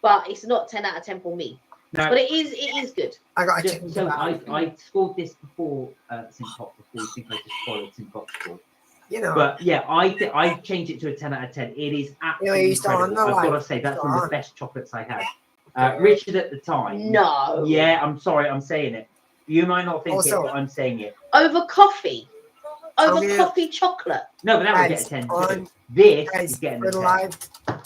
but it's not 10 out of 10 for me. No. But it is good. I got a chicken So kebab. I scored this before St. Cott before. I think I just spoiled St. Cott's score. You know. But yeah, I changed it to a 10 out of 10. It is absolutely you still on incredible. the I've got line? to say that's Still one of the on? best chocolates I had. Richard at the time. No. Yeah, I'm sorry, I'm saying it. You might not think Also- it, but I'm saying it. Over coffee. over you- coffee chocolate. No, but that will get Guys, 10 on- too. This Guys, is getting we're a 10. live.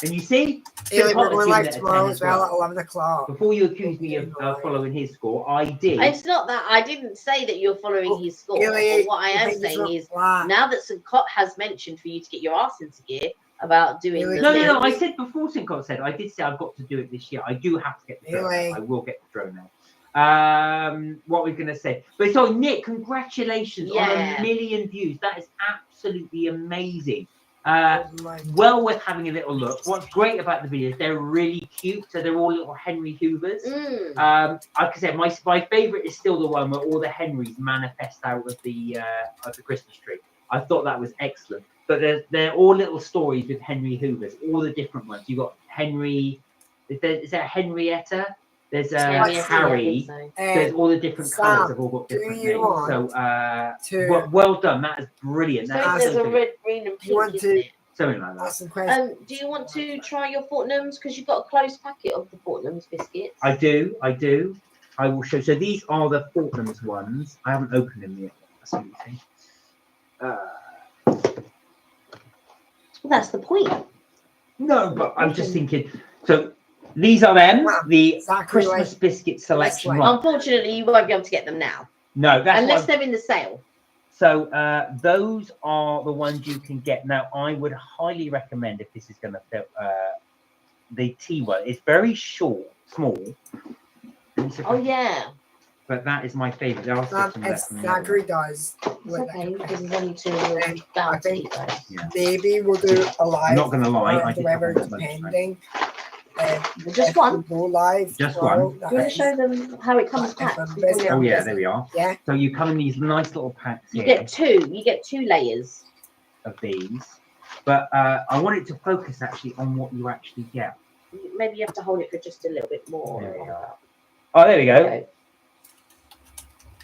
And you see, Haley, we're Potter's going giving live it a 10 tomorrow as as well well. at 11 o'clock. Before you accuse me of following his score, I did. It's not that I didn't say that you're following Oh, his score. Haley, But what I you am think it's saying is flat. now that St. Cot has mentioned for you to get your ass into gear about doing Haley, the No, thing. I said before Sinclair said, I did say I've got to do it this year. I do have to get the drone. Really? Now. I will get the drone now. What we're going to say. But so, Nick, congratulations on Yeah. 1 million views. That is absolutely amazing. Like, Well worth having a little look. What's great about the videos, they're really cute. So they're all little Henry Hoovers. Like I said, my favourite is still the one where all the Henrys manifest out of the Christmas tree. I thought that was excellent. But they're all little stories with Henry Hoovers, all the different ones. You've got Henry, is there Henrietta? There's Henrietta, Harry. I think so. There's all the different Sam, colours have all got do different you names. want So well done. That is brilliant. So That is there's a something, red, green, and You want pink, isn't to- it? something like that. ask some questions. Do you want to try your Fortnums? Because you've got a closed packet of the Fortnums biscuits. I do. I will show. So these are the Fortnum's ones. I haven't opened them yet. That's what you think. That's the point. No, but I'm just thinking. So these are them. Wow, The exactly Christmas like biscuit selection. way. Right. Unfortunately, you won't be able to get them now. No, that's unless what they're in the sale. So those are the ones you can get. Now, I would highly recommend if this is going to fit the T one. It's very short, small. Let me see if Oh I- yeah. But that is my favourite. There are some If left from the other Zachary does, It's with okay it, because there's only two And down I to think- eat those. Yeah. maybe we'll do a live. I'm not going to lie. or I did whatever, have one bunch, right? depending. Just if one. we go live Just tomorrow, one. that Do you want to is- show them how it comes If packed? I'm before busy, you- Oh yeah, there we are. Yeah. So you come in these nice little packs You here get two. You get two layers. of these. But I want it to focus actually on what you actually get. Maybe you have to hold it for just a little bit more. There we are. Oh, there we go. Okay.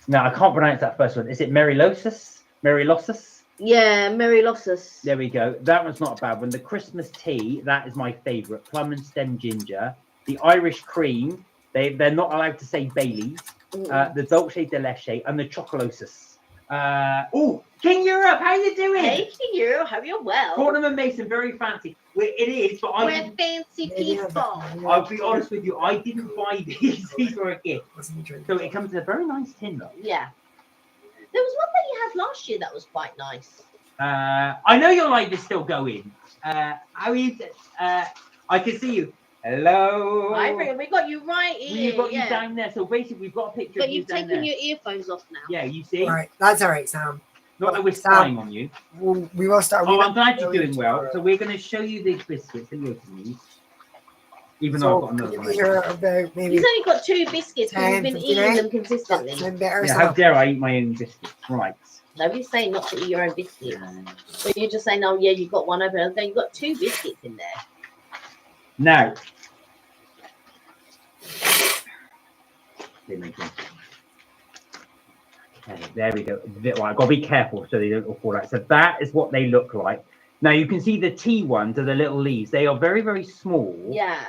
Now I can't pronounce that first one. Is it Merilossus? Merilossus? Yeah, Mary Lossus. There we go. That one's not a bad one. The Christmas tea, that is my favourite. Plum and stem ginger. The Irish cream, they're not allowed to say Baileys. The Dolce de Leche and the Chocolosus. Oh, King Europe, how you doing? Hey, King Euro, hope you're well. Fortnum and Mason, very fancy. Well, it is, but We're fancy people. I'll be honest with you, I didn't buy these. These were a gift. Wasn't drink. So it comes in a very nice tin, though. Yeah. There was one that you had last year that was quite nice. I know your live is still going. How is it? I can see you. Hello. I reckon we got you right here. We've got yeah. you down there. So basically, we've got a picture But of you you've down taken there. your earphones off now. Yeah, you see? All right, that's all right, Sam. Not that we're Sam. spying on you. We will start. Oh, we I'm glad you're will doing well. tomorrow. So we're going to show you these biscuits and open these. Even though So I've got can another you one. be here about maybe He's only got two biscuits because you've been 10, eating 59? them consistently. 10 better. Yeah, Sam. how dare I eat my own biscuits? Right. Nobody's saying not to eat your own biscuits. But you're just saying, oh yeah, you've got one over there. You've got two biscuits in there. Now. Okay, there we go. Well, I've got to be careful so they don't all fall out. So that is what they look like. Now you can see the T ones are the little leaves. They are very, very small. Yeah.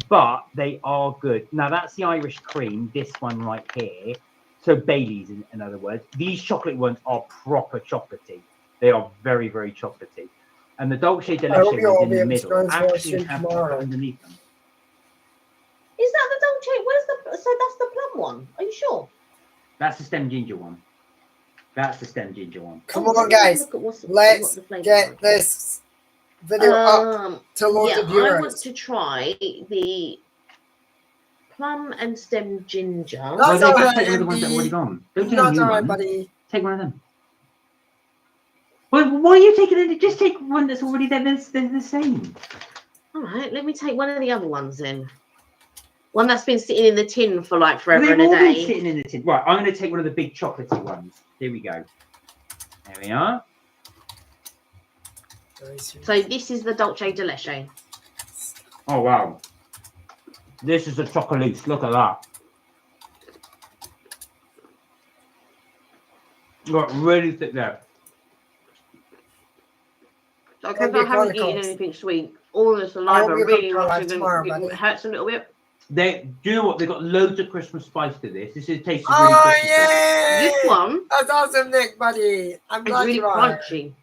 But they are good. Now that's the Irish cream, this one right here. So Bailey's, in other words. These chocolate ones are proper chocolatey. They are very, very chocolatey. And the Dolce de I hope Leche you'll all ones be in the able to middle go and watch actually it have tomorrow. chocolate underneath them. Is that the Dolce? Where's the? So that's the plum one. Are you sure? That's the stem ginger one. That's the stem ginger one. Come Oh, on, let me guys. look at what Let's the flavour get is. this video up to loads Yeah, of I want viewers. to try the plum and stem ginger. No. Why That's don't you all just right, take one of the ones that have MB. already gone? Don't take a Not new all right, one. buddy. Take one of them. Well, why are you taking it? Just take one that's already there. They're the same. All right, let me take one of the other ones then. One that's been sitting in the tin for like forever They've and a all been day. sitting in the tin. Right, I'm going to take one of the big chocolatey ones. Here we go. There we are. So this is the Dolce de Leche. Oh, wow. This is a chocolate. Look at that. Got really thick there. So because Maybe I haven't Chronicles. eaten anything sweet, all the I saliva hope you really come to our wants live to tomorrow, it buddy. hurts a little bit. Do you know what? They've got loads of Christmas spice to this. This is tastes really Oh, Christmas. yeah! This one That's awesome, Nick, buddy. I'm is glad really you are. crunchy.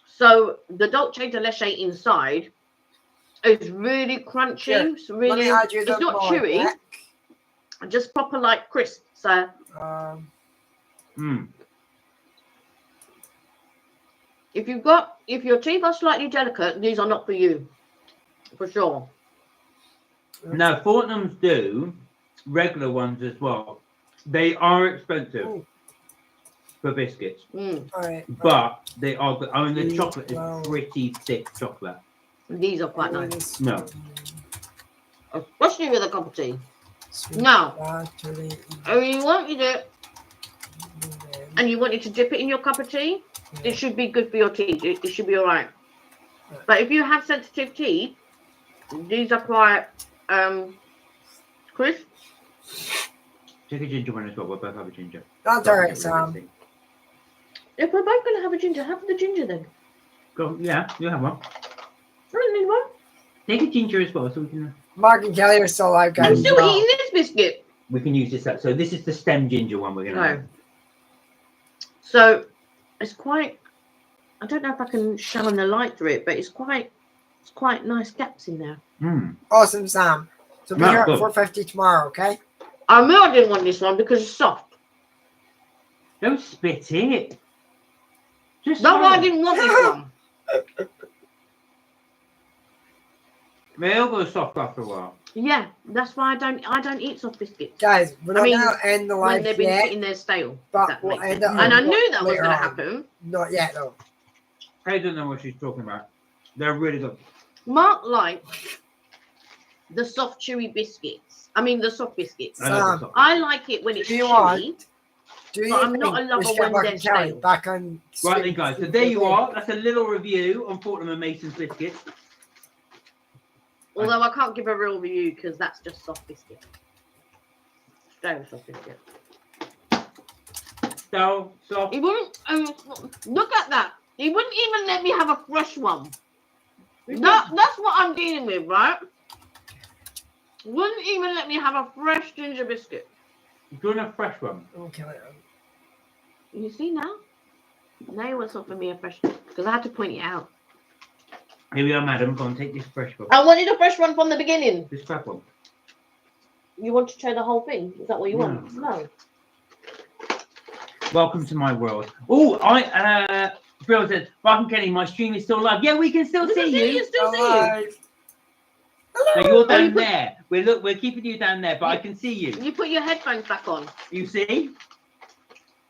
So the Dolce de Leche inside is really crunchy. Here, It's Let really, me add you it's the not more, chewy, Nick. just proper like crisp. So Mm. if your teeth are slightly delicate, these are not for you, for sure. Now, Fortnum's do regular ones as well. They are expensive Ooh. for biscuits, Mm. All right. but they are good. I mean, the Mm, chocolate wow. is pretty thick chocolate. These are quite nice, No. especially with a cup of tea. Sweet Now, battery. if you wanted it and you wanted to dip it in your cup of tea, it should be good for your teeth. It should be all right. But if you have sensitive teeth, these are quite crisp. Take a ginger one as well. We'll both have a ginger. That's all right, Sam. If we're both going to have a ginger, have the ginger then. Go, yeah, you have one. I don't need one. Take a ginger as well, so Mark and Kelly are still alive, I'm guys. still eating this biscuit. we can use this up. So this is the stem ginger one we're gonna No. have. So it's quite. I don't know if I can shine the light through it, but it's quite nice gaps in there. Mm. Awesome, Sam. So be No, here at good. 4:50 tomorrow, okay? I knew I didn't want this one because it's soft. Don't spit it. Just That's why I swallow. didn't want this one. They all go soft after a while. Yeah, that's why I don't eat soft biscuits Guys, we're not I mean, going to end the when live they've been yet. sitting there stale. but if that we'll makes end sense. it And I on knew that was later going to on. happen. Not yet, though. I don't know what she's talking about. They're really good. Mark likes the soft chewy biscuits. I mean the soft biscuits. I love Sam, the soft. I like it when it's Do you chewy. want- Do you But I'm think not a we lover should when get Mark they're and Kelly stale. back on Right then, guys. So there you are. That's a little review on Fortnum and Mason's biscuits. Although I can't give a real review because that's just soft biscuit. Stale soft biscuit. So soft. He wouldn't. Look at that. He wouldn't even let me have a fresh one. That's what I'm dealing with, right? Wouldn't even let me have a fresh ginger biscuit. Doing a fresh one. Okay. You see now? Now he wants to offer me a fresh one because I had to point it out. Here we are, madam. Go and take this fresh one. I wanted a fresh one from the beginning. This crap one. You want to try the whole thing? Is that what you want? No. Welcome to my world. Oh, Bill said, Mark and Kenny, my stream is still live. Yeah, we can still see you. Still see you. Alive. Now you're Oh, you down put- there. We're keeping you down there, but I can see you. You put your headphones back on. You see?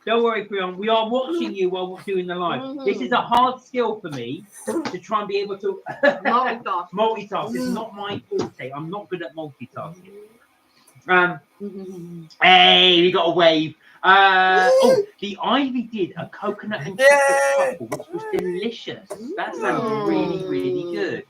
Don't worry, Prion. We are watching you while we're doing the live. This is a hard skill for me to try and be able to Multitask. multitask. It's not my forte. I'm not good at multitasking. Hey, we got a wave. The Ivy did a coconut and chocolate truffle, which was delicious. That sounds really, really good.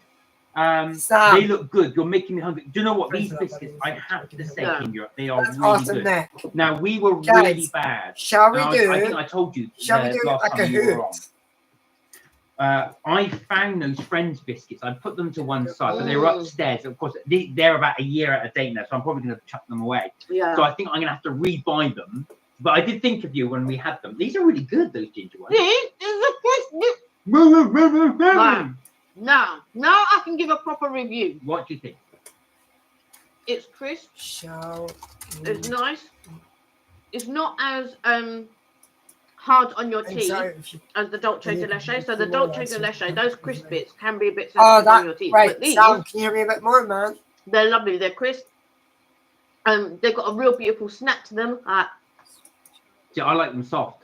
Sam. They look good. You're making me hungry. Do you know what? These Thanks a lot, biscuits, buddy. I have to say, Yeah. Kindra, they are That's really awesome, good. Nick. Now, we were Guys, really bad. Shall we Now, do? I think I told you Shall we do last a time you were on. Kahoot? I found those Friends biscuits. I put them to one side, but they were upstairs. Of course, they're about a year out of date now, so I'm probably going to chuck them away. Yeah. So I think I'm going to have to rebuy them. But I did think of you when we had them. These are really good, those ginger ones. Right. Now I can give a proper review. What do you think? It's crisp. Shall It's nice. It's not as hard on your I'm teeth sorry if you- as the Dolce de Leche. So the Yeah, Dolce that's de Leche, okay. those crisp bits can be a bit Oh, sensitive on your that teeth. right. But these, Sam, can you hear me a bit more, man? they're lovely. They're crisp. They've got a real beautiful snap to them. See, I like them soft.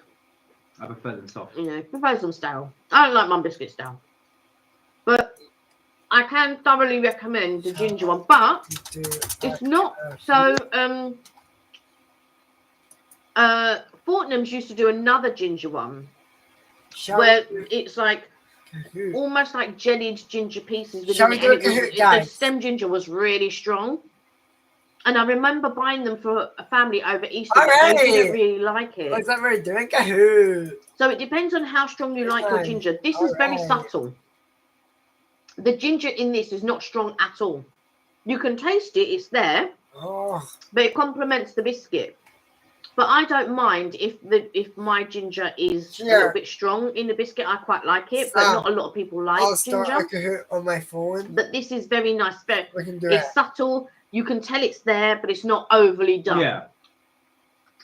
I prefer them soft. You know, propose them stale. I don't like mum biscuits stale. But I can thoroughly recommend the ginger one. But Do it's not so Fortnum's used to do another ginger one Shall where we do it's like Kahoot? almost like jellied ginger pieces Shall within we it. do And a it was, Kahoot, the guys? stem ginger was really strong. And I remember buying them for a family over Easter, but Alright. they didn't really like it. Looks like we're doing Kahoot. So it depends on how strong you like your Alright. ginger. This is very Alright. subtle. The ginger in this is not strong at all. You can taste it, it's there, Oh, but it complements the biscuit. But I don't mind if my ginger is a Yeah. little bit strong in the biscuit. I quite like it, but Sam, not a lot of people like I'll start ginger. a Kahoot on my phone. But this is very nice. We can do it. It's subtle. You can tell it's there, but it's not overly done. Yeah.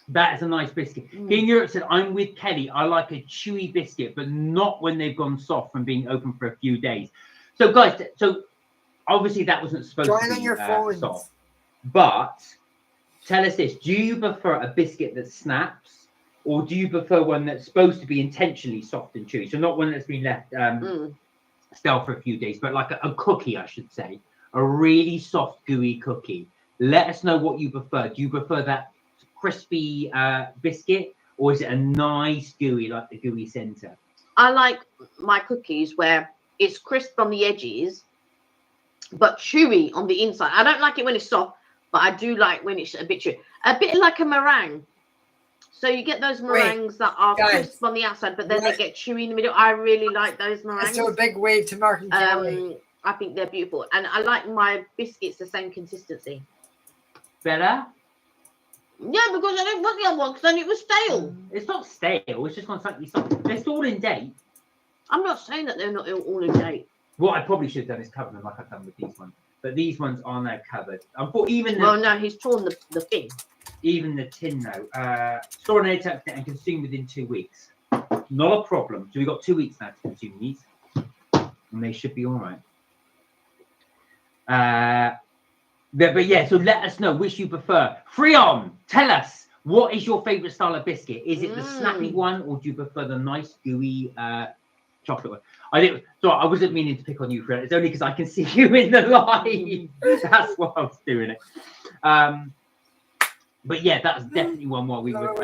That is a nice biscuit. Mm. King Europe said, I'm with Kelly. I like a chewy biscuit, but not when they've gone soft from being open for a few days. So, guys, so obviously that wasn't supposed Join to on be your phones. soft. But tell us this. Do you prefer a biscuit that snaps, or do you prefer one that's supposed to be intentionally soft and chewy? So not one that's been left stale for a few days, but like a cookie, I should say. A really soft, gooey cookie. Let us know what you prefer. Do you prefer that crispy biscuit, or is it a nice gooey, like the gooey center? I like my cookies where it's crisp on the edges, but chewy on the inside. I don't like it when it's soft, but I do like when it's a bit chewy. A bit like a meringue. So you get those meringues that are guys. crisp on the outside, but then they get chewy in the middle. I really like those meringues. So a big wave to Mark and Kelly. I think they're beautiful, and I like my biscuits the same consistency. Better? Yeah, because I don't want the other one because then it was stale. It's not stale. It's just gone slightly soft. They're still in date. I'm not saying that they're not all in date. What I probably should have done is cover them like I've done with these ones. But these ones are now covered. I thought even Well, no, he's torn the thing. even the tin though. Store an air and consume within 2 weeks. Not a problem. So we've got 2 weeks now to consume these, and they should be all right. But yeah, so let us know which you prefer. Freon, tell us, what is your favorite style of biscuit? Is it the snappy one, or do you prefer the nice gooey chocolate one? I wasn't meaning to pick on you, Freon. It's only because I can see you in the live. That's why I was doing it. But yeah, that's definitely one what we would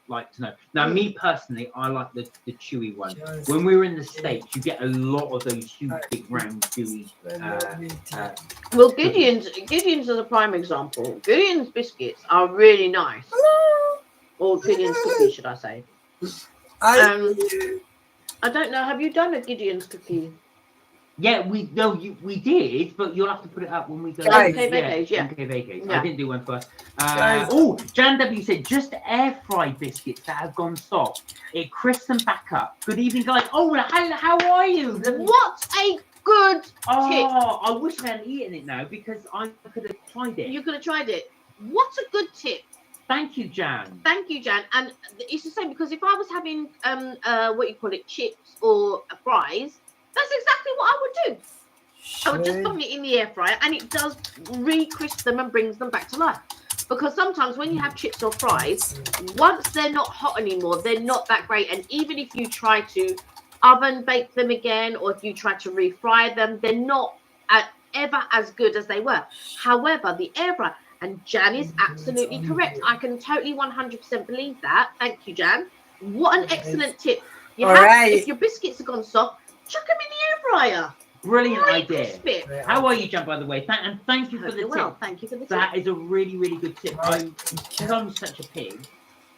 like to know. Now, me personally, I like the chewy one. When we were in the States, you get a lot of those huge, big, round, gooey. Well, Gideon's is a prime example. Gideon's biscuits are really nice. Or Gideon's cookies, should I say. I don't know. Have you done a Gideon's cookie? Yeah, we did, but you'll have to put it up when we go. Guys, yeah. I didn't do one first. Jan W said just air fried biscuits that have gone soft. It crisps them back up. Good evening, guys. Oh, how are you? What a good tip. I wish I hadn't eaten it now because I could have tried it. You could have tried it. What a good tip. Thank you, Jan. Thank you, Jan. And it's the same because if I was having chips or fries, that's exactly what I would do. I would just put it in the air fryer, and it does re-crisp them and brings them back to life. Because sometimes when you have chips or fries, once they're not hot anymore, they're not that great. And even if you try to oven bake them again, or if you try to refry them, they're not ever as good as they were. However, the air fryer, and Jan is absolutely correct. I can totally 100% believe that. Thank you, Jan. What an excellent tip. If your biscuits have gone soft, chuck them in the air fryer. Brilliant idea. How are you, Jan, by the way? And thank you for the tip. Thank you for the tip. That is a really, really good tip. Because I'm such a pig,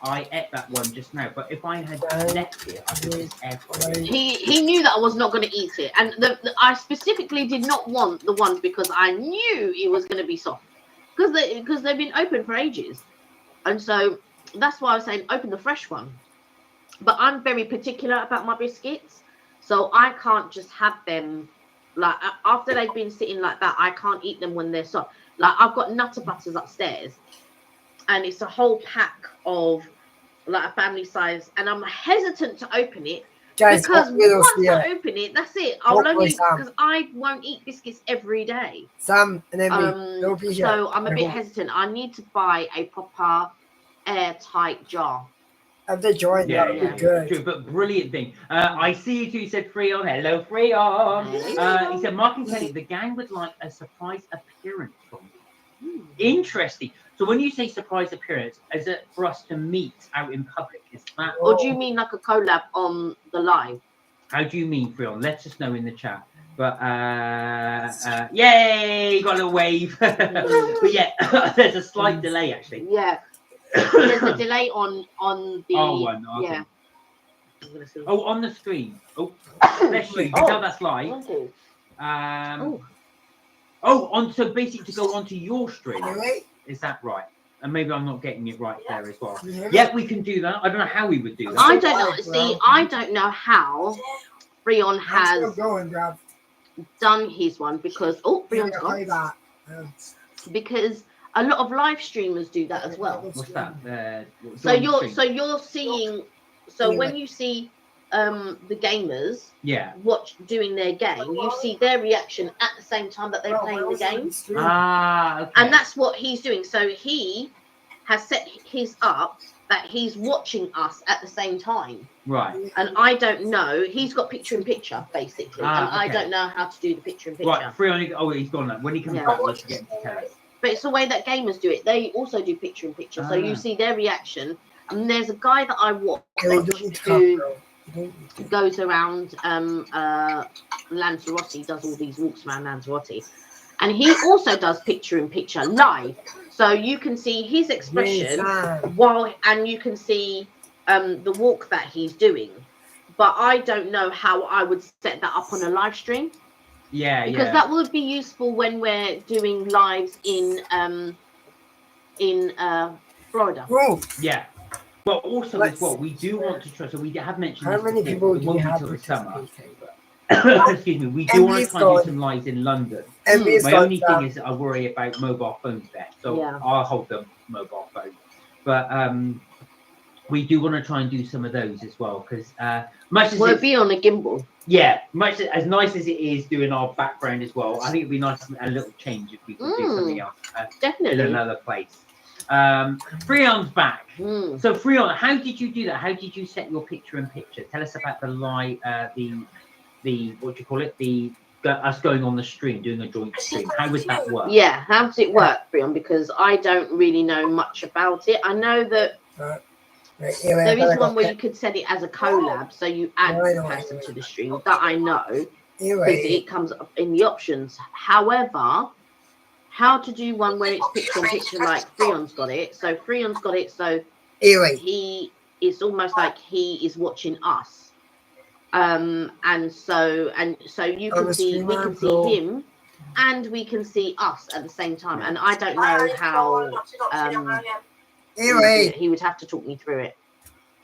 I ate that one just now. But if I had left it, I would just air fry it. He knew that I was not going to eat it. And I specifically did not want the ones because I knew it was going to be soft. Because they've been open for ages. And so that's why I was saying open the fresh one. But I'm very particular about my biscuits. So I can't just have them, like, after they've been sitting like that, I can't eat them when they're soft. Like, I've got Nutter Butters upstairs, and it's a whole pack of, like, a family size, and I'm hesitant to open it, Guys, because once I open it, that's it. I'll only, because I won't eat biscuits every day. Sam, and then so I'm a bit hesitant. I need to buy a proper airtight jar. Of the joint, that would be good. True, but brilliant thing. I see you two said Freon. Hello, Freon. He said, Mark and Kelly, the gang would like a surprise appearance from you. Interesting. So when you say surprise appearance, is it for us to meet out in public? Is that? Or do you mean like a collab on the live? How do you mean, Freon? Let us know in the chat. But yay, got a little wave. But yeah, there's a slight delay actually. Yeah. There's a delay on the one. Yeah. Oh, on the screen. Oh, bless you. You tell that's live. Oh. So basically to go onto your stream. Anyway, Is that right? And maybe I'm not getting it right there as well. Can you hear me? Yeah, we can do that. I don't know how we would do that. I don't know. See, I don't know how Freon I'm still has going, Gav. done his one because Freon's Play gone. that. Because a lot of live streamers do that as well. What's that? So you're seeing. So when you see the gamers yeah. doing their game, you see their reaction at the same time that they're playing the game. Ah, okay. And that's what he's doing. So he has set his up that he's watching us at the same time. right. And I don't know. He's got picture in picture, basically. Ah, and I okay. don't know how to do the picture in picture. Right. Freon. Oh, he's gone now. When he comes Yeah. back, let's get him to tell us. But it's the way that gamers do it. They also do picture in picture. So Ah. you see their reaction. And there's a guy that I watch Okay, you don't need to who talk, bro. You don't need to. goes around Lanzarote, does all these walks around Lanzarote. And he also does picture in picture live. So you can see his expression and you can see the walk that he's doing. But I don't know how I would set that up on a live stream. Yeah, Because that would be useful when we're doing lives in Florida. Bro, Yeah. Well, also Let's- as well, we do want to try. So we have mentioned how this many before, people it do won't you be have till the summer. participating? Excuse me. We do want to Emily's try and do gone. some lives in London. Emily's My got only that. thing is I worry about mobile phones there, so Yeah. I'll hold the mobile phone. But we do want to try and do some of those as well, because much as Will it it's, be on a gimbal? yeah, much as nice as it is doing our background as well, I think it'd be nice a little change if we could do something else in Definitely. another place. Freon's back. Mm. So Freon, how did you do that? How did you set your picture in picture? Tell us about the live, the what do you call it? Us going on the stream, doing a joint stream. How would that work? Yeah, how does it work, Brian? Because I don't really know much about it. I know that Right, anyway, there I better is go one where pick- you could set it as a collab, so you add No, I the know, person I to know. the stream. That I know, because Anyway, it comes up in the options. However, how to do one where it's picture in picture like Freon's got it. So Freon's got it, so anyway, it's almost like he is watching us. And so you I'm can a see, we streamer, can bro. see him and we can see us at the same time. And I don't know how anyway, he would have to talk me through it.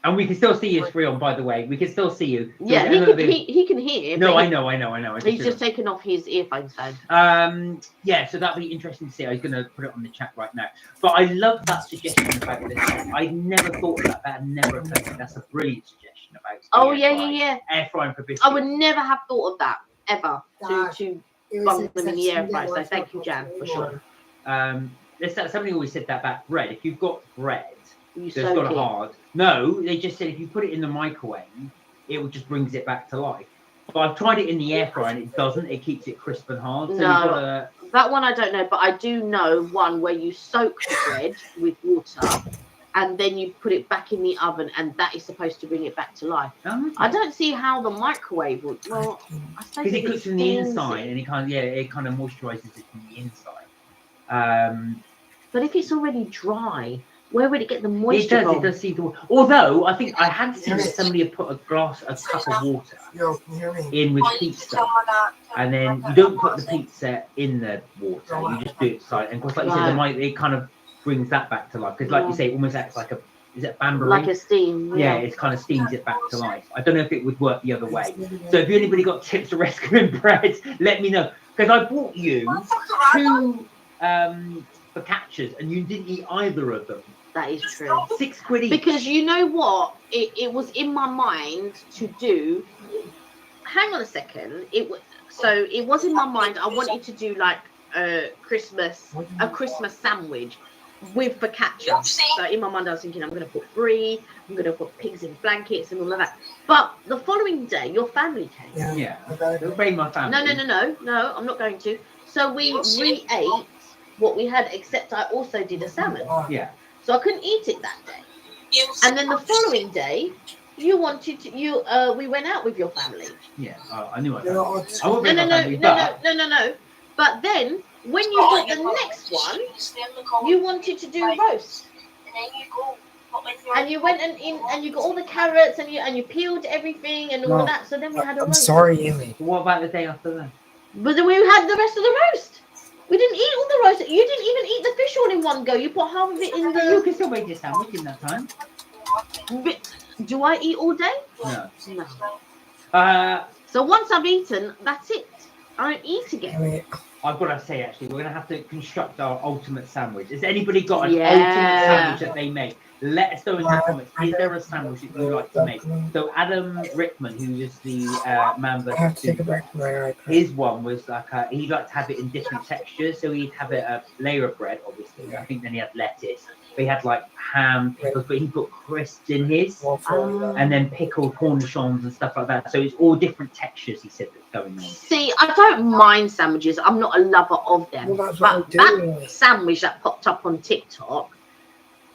And we can still see you, Freon, by the way. We can still see you. So Yeah, he can hear. No, but I know. I He's just taken off his earphones though. Yeah, so that'll be interesting to see. I was going to put it on the chat right now. But I love that suggestion about this. I never thought of that. That had never occurred to me. That's a brilliant suggestion about. Oh air yeah, frying. yeah. Air frying for biscuits. I would never have thought of that ever That- to it was bump them in the air exception fryer. So that thank you, was Jan, for sure. Somebody always said that about bread. If you've got bread You that's soak got a it. hard, no, they just said if you put it in the microwave, it just brings it back to life. But I've tried it in the air fryer and it doesn't. It keeps it crisp and hard. So No. you've got to, That one I don't know, but I do know one where you soak the bread with water and then you put it back in the oven and that is supposed to bring it back to life. I don't see how the microwave would. Well, I suppose because it if cooks from the steams inside it. and it kind of moisturizes it from the inside. But if it's already dry, where would it get the It moisture does. It from? does see the. Although I think I had seen that somebody had put a cup of water Yo, can you hear me? in with pizza, and then you don't put the pizza in the water. You just do it side. And of course, like you said, it kind of brings that back to life because, like you say, it almost acts like a. Is it bamboozle? Like a steam. Yeah, it kind of steams it back to life. I don't know if it would work the other way. So if anybody got tips for rescuing bread, let me know. Because I bought you 2 focaccias and you didn't eat either of them. That is true. £6 each. Because you know what? It was in my mind to do. Hang on a second. It was in my mind. I wanted to do like a Christmas sandwich with focaccia. So in my mind, I was thinking I'm going to put brie, I'm going to put pigs in blankets and all of that. But the following day, your family came. Yeah, they'll bring my family. No, I'm not going to. So we re-ate what we had, except I also did a salmon. Yeah. So I couldn't eat it that day. And then the following day, we went out with your family. Yeah, I knew I You know, I won't bring my family, but No. But then when you got the next one, you wanted to do roast. And you went and you got all the carrots and you peeled everything and all No, of that. So then we had a I'm roast. sorry, Amy. what about the day after that? But then we had the rest of the roast. We didn't eat all the rice. You didn't even eat the fish all in one go. You put half of it in You the. can still make your sandwich in that time. Do I eat all day? No. No. So once I've eaten, that's it. I don't eat again. Wait, I've got to say, actually, we're going to have to construct our ultimate sandwich. Has anybody got an Yeah. ultimate sandwich that they make? Let us know in the comments. Is there a sandwich that you like to make? So Adam Rickman, who is the man I have versus to take a food, break from my iPad. his one was like he liked to have it in different textures. So he'd have it a layer of bread, obviously. I think then he had lettuce. But he had like ham, pickles, but he put crisps in his, and then pickled cornichons and stuff like that. So it's all different textures. He said that's going on. See, I don't mind sandwiches. I'm not a lover of them. Well, that's what But I do. that sandwich that popped up on TikTok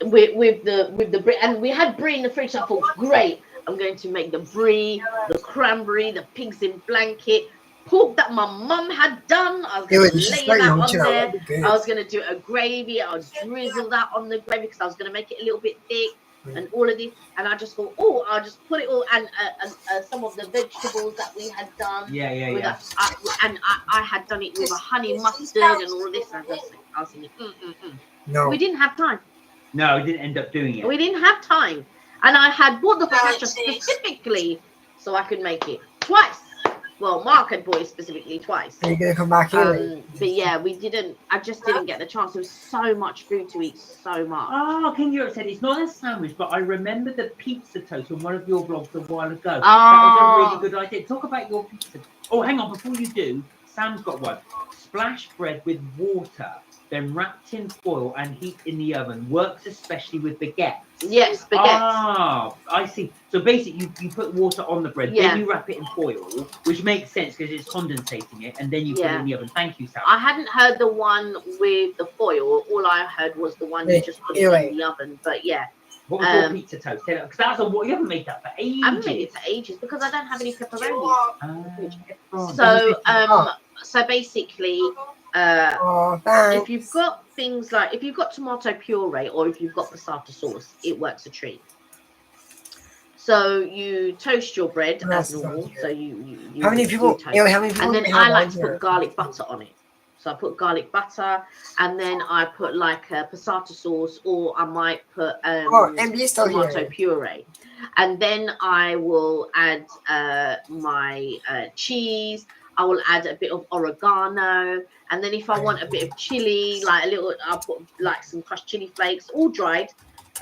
with the brie, and we had brie in the fridge. I thought, great. I'm going to make the brie, the cranberry, the pigs in blanket, pork that my mum had done. I was It going was to just lay very that young, on you know, there. that'd be good. I was going to do a gravy. I would drizzle that on the gravy because I was going to make it a little bit thick and all of this. And I just thought, oh, I'll just put it all and some of the vegetables that we had done. Yeah. With I had done it with a honey mustard and all of this. And I was thinking, No. We didn't have time. No, he didn't end up doing it. We didn't have time. And I had bought the focaccia specifically so I could make it twice. Well, Mark had bought it specifically twice. Are you gonna come back here? But yeah, we didn't. I just didn't get the chance. There was so much food to eat, so much. Oh, King Europe said it's not a sandwich, but I remember the pizza toast on one of your vlogs a while ago. That was a really good idea. Talk about your pizza. Oh, hang on, before you do, Sam's got one. Splash bread with water, then wrapped in foil and heat in the oven. Works especially with baguettes. Yes, baguettes. Ah, I see. So basically, you put water on the bread, Yeah. then you wrap it in foil, which makes sense because it's condensating it, and then you put it in the oven. Thank you, Sam. I hadn't heard the one with the foil. All I heard was the one you just put it in the oven. But yeah. What was your pizza toast? Because that's what you haven't made that for ages. I haven't made it for ages because I don't have any pepperoni. So basically, if you've got things like if you've got tomato puree or if you've got passata sauce, it works a treat. So you toast your bread as normal. So you how many people? toast. How many people? And then I like to put garlic butter on it. So I put garlic butter, and then I put like a passata sauce, or I might put tomato puree, and then I will add my cheese. I will add a bit of oregano, and then if I want a bit of chili, like a little, I'll put like some crushed chili flakes, all dried,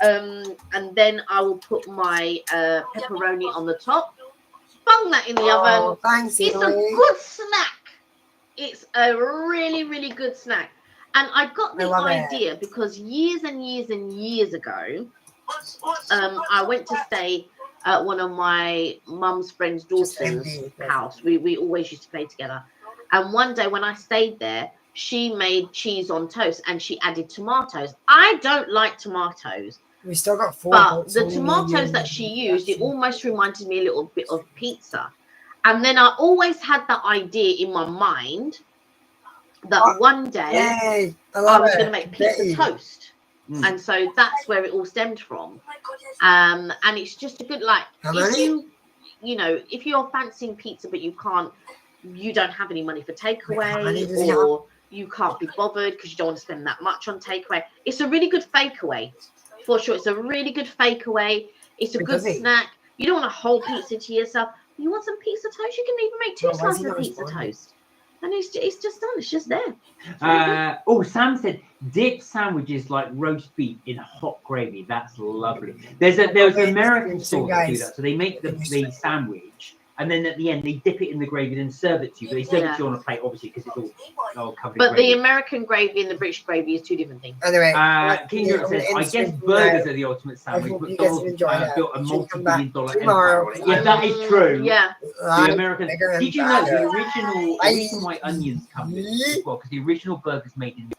and then I will put my pepperoni on the top. Bung that in the oven. Thanks, it's a good snack. It's a really, really good snack. And I got the idea because years and years and years ago, I went to stay at one of my mum's friend's daughter's house. We always used to play together. And one day when I stayed there, she made cheese on toast and she added tomatoes. I don't like tomatoes. We still got 4. But the tomatoes that she used, it almost reminded me a little bit of pizza. And then I always had that idea in my mind that one day I was going to make pizza toast. And so that's where it all stemmed from. And it's just a good, like, if if you're fancying pizza, but you don't have any money for takeaway, or you can't be bothered because you don't want to spend that much on takeaway. It's a really good fake away, for sure. It's a really good fake away. It's a good snack. You don't want a whole pizza to yourself. You want some pizza toast? You can even make 2 slices of pizza toast. And it's just done. It's just there. Sam said dip sandwiches like roast beef in hot gravy. That's lovely. There's an American store that do that. So they make the sandwich, and then at the end they dip it in the gravy and serve it to you. But they serve it to you on a plate, obviously, because it's all covered in gravy. The American gravy and the British gravy is 2 different things. Anyway, King Europe says, I guess burgers are the ultimate sandwich. McDonald's built a multi-billion-dollar empire on it. Yeah, that is true. Yeah. The American. Did you know the original White Onions company as well? Because the original burgers made in